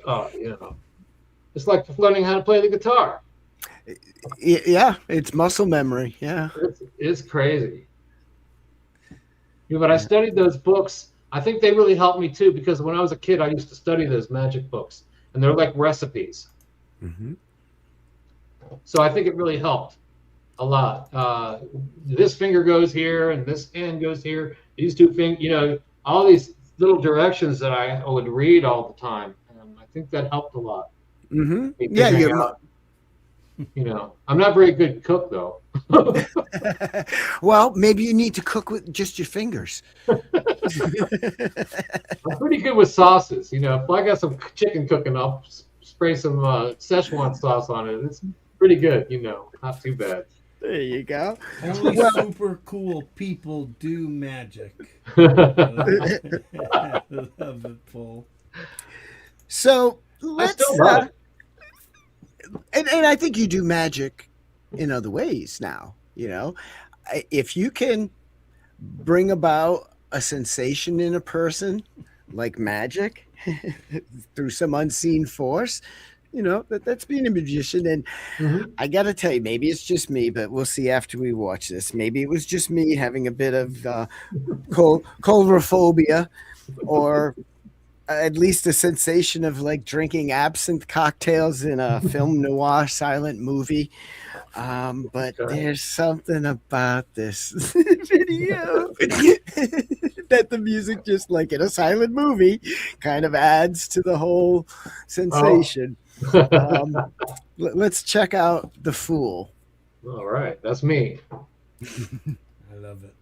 Speaker 6: it's like learning how to play the guitar.
Speaker 4: Yeah, it's muscle memory. Yeah.
Speaker 6: It's crazy. Yeah, but I studied those books. I think they really helped me too, because when I was a kid, I used to study those magic books, and they're like recipes.
Speaker 4: Mm-hmm.
Speaker 6: So I think it really helped a lot. This finger goes here, and this hand goes here. These 2 fingers, all these little directions that I would read all the time. And I think that helped a lot.
Speaker 4: Mm-hmm. Yeah,
Speaker 6: I'm not very good cook though.
Speaker 4: Well, maybe you need to cook with just your fingers.
Speaker 6: I'm pretty good with sauces. If I got some chicken cooking, I'll spray some Szechuan sauce on it. It's pretty good, you know, not too bad.
Speaker 4: There you go.
Speaker 3: Only
Speaker 4: Well-
Speaker 3: super cool people do magic. I love it, Paul.
Speaker 4: So
Speaker 6: I
Speaker 4: let's,
Speaker 6: still love it.
Speaker 4: and I think you do magic in other ways now. You know, if you can bring about a sensation in a person like magic through some unseen force, you know, that's being a magician. And I got to tell you, maybe it's just me, but we'll see after we watch this. Maybe it was just me having a bit of coulrophobia, or at least a sensation of like drinking absinthe cocktails in a film noir silent movie. But there's something about this video that the music, just like in a silent movie, kind of adds to the whole sensation. Let's check out The Fool.
Speaker 6: All right, that's me.
Speaker 3: I love it.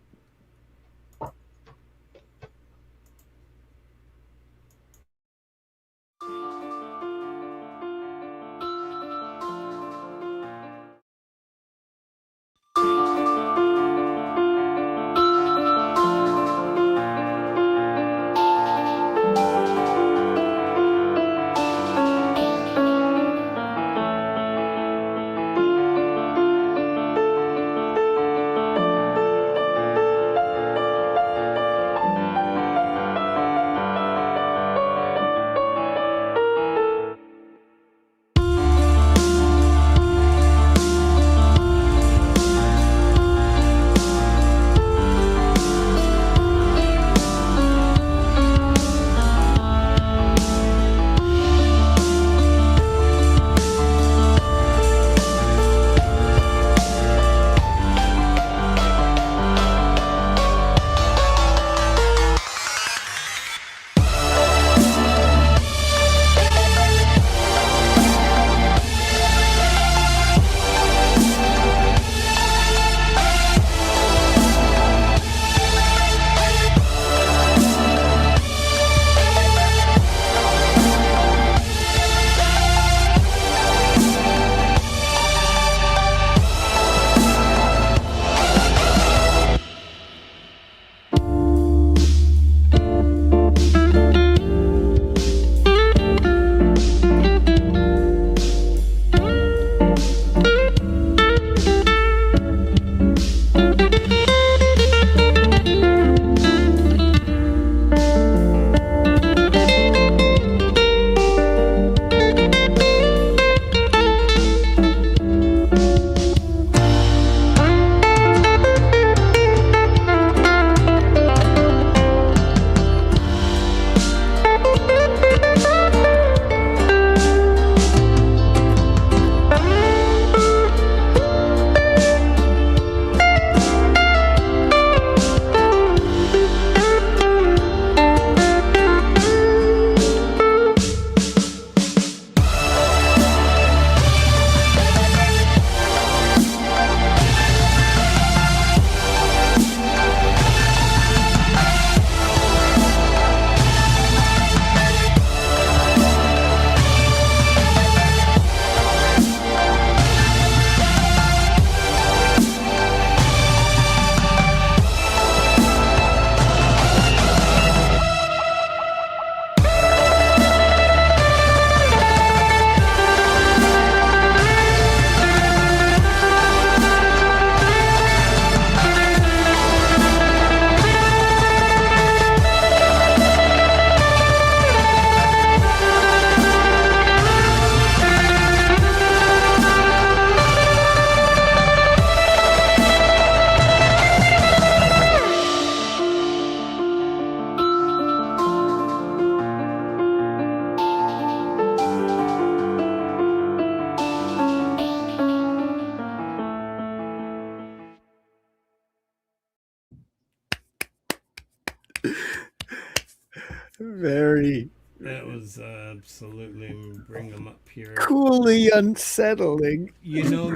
Speaker 4: Very
Speaker 3: That was absolutely, bring them up here.
Speaker 4: coolly unsettling.
Speaker 3: You know,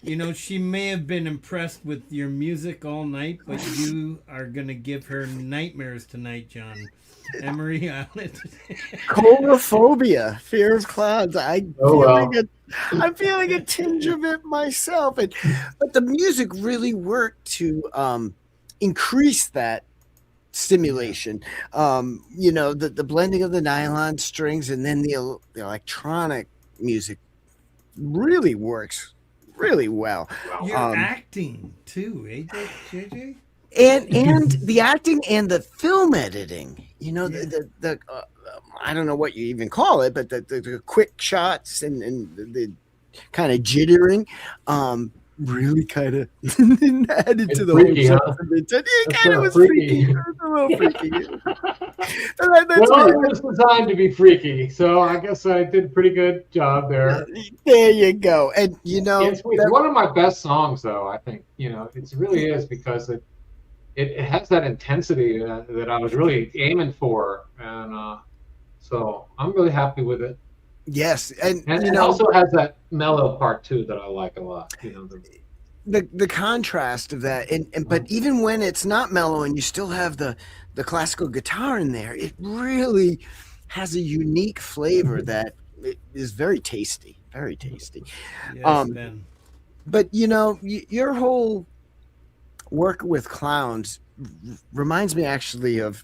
Speaker 3: You know, she may have been impressed with your music all night, but you are going to give her nightmares tonight, John. Emery Island.
Speaker 4: Coulrophobia, fear of clouds. I'm feeling a tinge of it myself. But the music really worked to increase that stimulation. You know, the blending of the nylon strings and then the electronic music really works really well.
Speaker 3: You're acting too, JJ?
Speaker 4: And the acting and the film editing, you know, the I don't know what you even call it, but the quick shots and the kind of jittering, really kind of added to the
Speaker 6: freaky,
Speaker 4: whole
Speaker 6: huh?
Speaker 4: It kind of was freaky. It was a little freaky.
Speaker 6: Well, it was designed to be freaky, so I guess I did a pretty good job there.
Speaker 4: There you go. And you know,
Speaker 6: it's one of my best songs, though. I think, you know, it really is, because it has that intensity that I was really aiming for, and so I'm really happy with it.
Speaker 4: Yes, and
Speaker 6: you
Speaker 4: know,
Speaker 6: it also has that mellow part too that I like a lot. You know,
Speaker 4: the contrast of that, and but even when it's not mellow and you still have the classical guitar in there, it really has a unique flavor that is very tasty, very tasty.
Speaker 3: Yes, Ben.
Speaker 4: But you know, your whole work with clowns reminds me actually of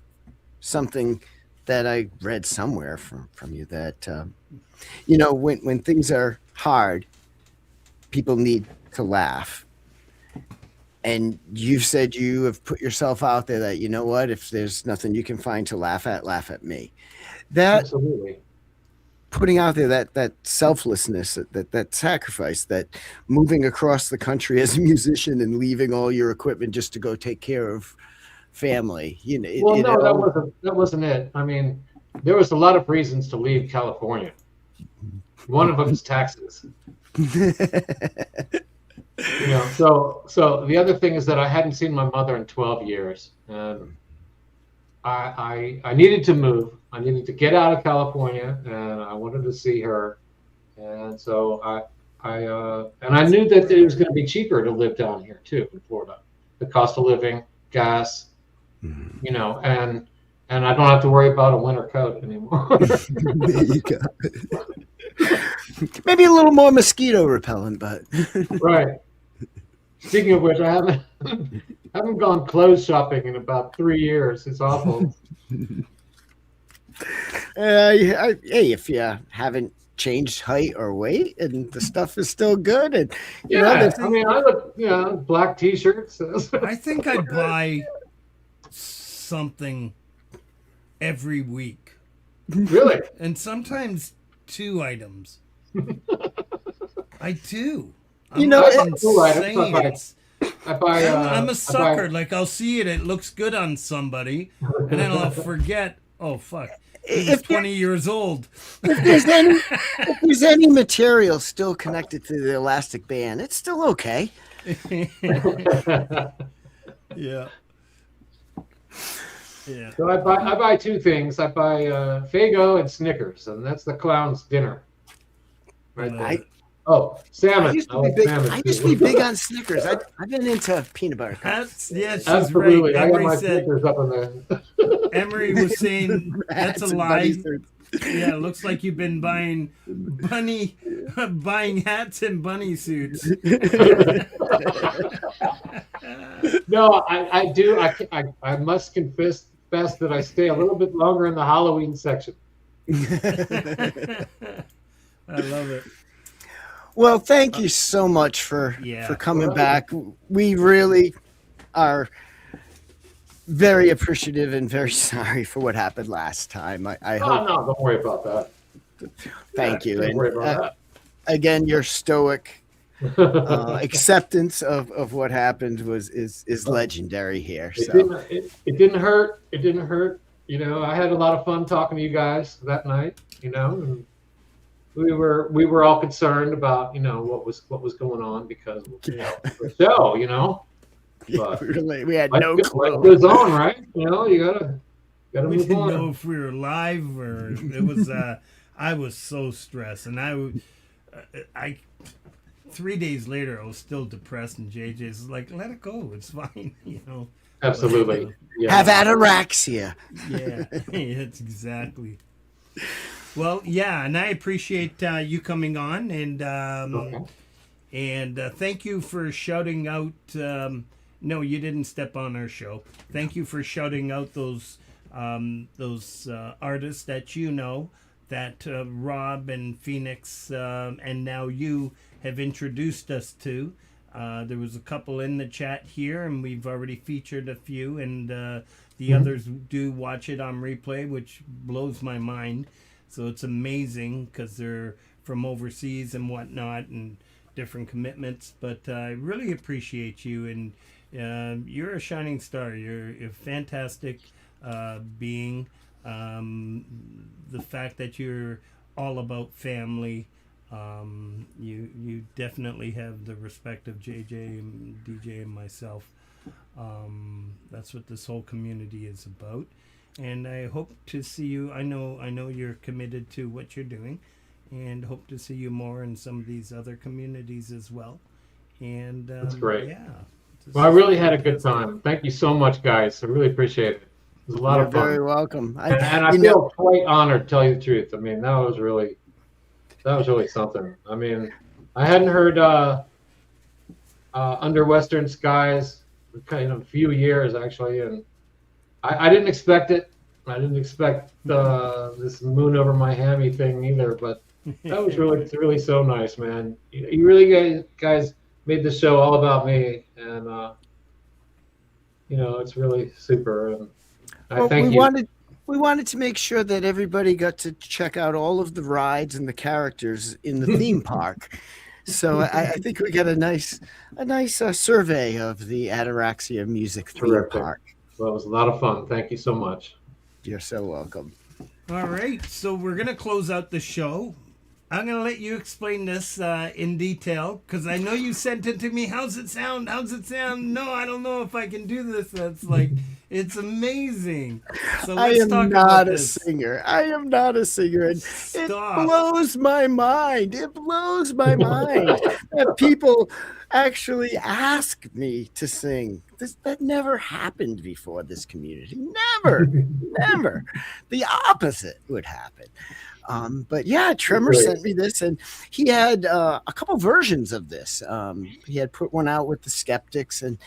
Speaker 4: something that I read somewhere from you, that you know, when things are hard, people need to laugh. And you've said you have put yourself out there that, you know what, if there's nothing you can find to laugh at me. That
Speaker 6: absolutely.
Speaker 4: Putting out there that selflessness, that sacrifice, that moving across the country as a musician and leaving all your equipment just to go take care of family. You know,
Speaker 6: that wasn't it. I mean, there was a lot of reasons to leave California. One of them is taxes. You know, so the other thing is that I hadn't seen my mother in 12 years, and I needed to move. I needed to get out of California, and I wanted to see her, and so I knew that it was going to be cheaper to live down here too in Florida. The cost of living, gas, you know, and I don't have to worry about a winter coat anymore.
Speaker 4: There you go. Maybe a little more mosquito repellent, but
Speaker 6: right. Speaking of which, I haven't gone clothes shopping in about 3 years. It's awful.
Speaker 4: Hey, if you haven't changed height or weight and the stuff is still good, and you know,
Speaker 6: I mean, I look, you know, black T-shirts.
Speaker 3: I think I buy something every week.
Speaker 6: Really?
Speaker 3: And sometimes 2 items. I do.
Speaker 4: You know,
Speaker 3: I'm a sucker. Like, I'll see it, it looks good on somebody, and then I'll forget, oh fuck, he's 20 years old.
Speaker 4: If there's any material still connected to the elastic band, it's still okay.
Speaker 3: Yeah. Yeah.
Speaker 6: So I buy 2 things. I buy Faygo and Snickers, and that's the clown's dinner. Right there. Salmon.
Speaker 4: I used to be big on Snickers. I've been into peanut butter cups.
Speaker 3: She's
Speaker 6: absolutely.
Speaker 3: right.
Speaker 6: I got my Snickers up in there.
Speaker 3: Emery was saying that's a lie. Yeah, it looks like you've been buying hats and bunny suits.
Speaker 6: No, I do. I must confess that I stay a little bit longer in the Halloween section.
Speaker 3: I love it.
Speaker 4: Well, thank you so much for coming back. We really are very appreciative and very sorry for what happened last time. I hope.
Speaker 6: No, don't worry about that.
Speaker 4: Thank you.
Speaker 6: Don't worry about that.
Speaker 4: Again, your stoic acceptance of what happened is legendary here. So
Speaker 6: it didn't hurt. It didn't hurt. You know, I had a lot of fun talking to you guys that night. You know, and we were all concerned about, you know, what was going on because, you know, the show, you know. But
Speaker 4: we had no clue.
Speaker 6: Life goes on, right? You know, you gotta
Speaker 3: we
Speaker 6: move
Speaker 3: didn't
Speaker 6: on.
Speaker 3: know if we were live or it was. I was so stressed, and 3 days later, I was still depressed, and JJ's like, "Let it go. It's fine." You know.
Speaker 6: Absolutely.
Speaker 3: But,
Speaker 6: Yeah.
Speaker 4: Have ataraxia.
Speaker 3: yeah, it's exactly. Well, yeah, and I appreciate you coming on, and thank you for shouting out. No, you didn't step on our show. Thank you for shouting out those artists that you know, that Rob and Phoenix and now you have introduced us to. There was a couple in the chat here, and we've already featured a few, and the others do watch it on replay, which blows my mind. So it's amazing because they're from overseas and whatnot and different commitments. But I really appreciate you, and you're a shining star. You're a fantastic being. The fact that you're all about family. You definitely have the respect of JJ and DJ and myself. That's what this whole community is about, and I hope to see you. I know you're committed to what you're doing, and hope to see you more in some of these other communities as well. And
Speaker 6: that's great.
Speaker 3: Yeah.
Speaker 6: Well, I really had a good time. Thank you so much, guys. I really appreciate it. It was a lot of fun.
Speaker 4: Very welcome.
Speaker 6: And I feel quite honored, to tell you the truth. I mean, that was really something. I mean, I hadn't heard Under Western Skies for kind of a few years, actually, and I didn't expect it. I didn't expect this Moon Over My Hammy thing either, but that was really so nice, man. You really guys made the show all about me, and it's really super. And I thank you.
Speaker 4: We wanted to make sure that everybody got to check out all of the rides and the characters in the theme park. So I think we got a nice survey of the Ataraxia Music Theme Park.
Speaker 6: Well, it was a lot of fun. Thank you so much.
Speaker 4: You're so welcome.
Speaker 3: All right, so we're going to close out the show. I'm going to let you explain this in detail, because I know you sent it to me. How's it sound? How's it sound? No, I don't know if I can do this. That's like, it's amazing. So let's talk about this.
Speaker 4: I am not a singer. And
Speaker 3: Stop.
Speaker 4: It blows my mind. It blows my mind that people actually ask me to sing. That never happened before this community. Never. The opposite would happen. But yeah, Tremor sent me this, and he had a couple versions of this. He had put one out with the Skeptics, and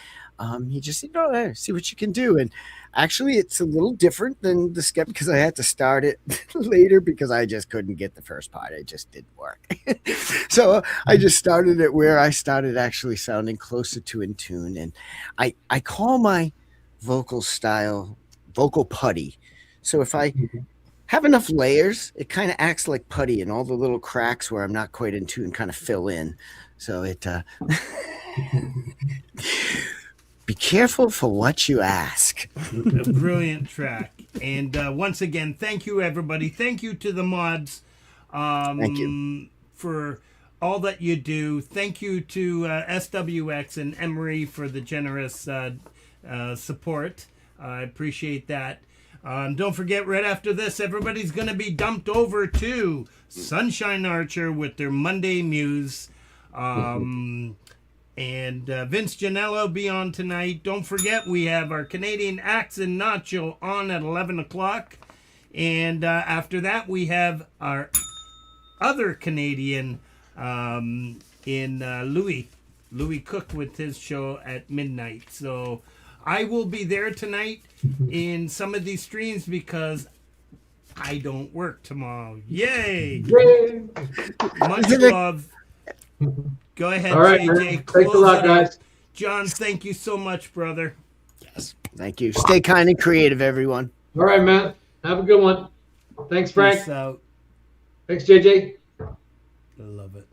Speaker 4: he just said, see what you can do. And actually, it's a little different than the Skeptics, because I had to start it later because I just couldn't get the first part. It just didn't work. So I just started it where I started actually sounding closer to in tune. And I call my vocal style vocal putty. So if I have enough layers, it kind of acts like putty, and all the little cracks where I'm not quite in tune kind of fill in. So it be careful for what you ask.
Speaker 3: A brilliant track. And once again, thank you, everybody. Thank you to the mods.
Speaker 4: Thank you
Speaker 3: for all that you do. Thank you to SWX and Emery for the generous support. I appreciate that. Don't forget, right after this, everybody's going to be dumped over to Sunshine Archer with their Monday Muse. And Vince Janella will be on tonight. Don't forget, we have our Canadian Axe and Nacho on at 11 o'clock. And after that, we have our other Canadian in Louis Cook with his show at midnight. So I will be there tonight in some of these streams because I don't work tomorrow. Yay! Much love. Go ahead,
Speaker 6: All right,
Speaker 3: JJ.
Speaker 6: thanks a lot, guys.
Speaker 3: John, thank you so much, brother.
Speaker 4: Yes, thank you. Stay kind and creative, everyone.
Speaker 6: All right, man. Have a good one. Thanks, Frank.
Speaker 3: Peace out.
Speaker 6: Thanks, JJ.
Speaker 3: I love it.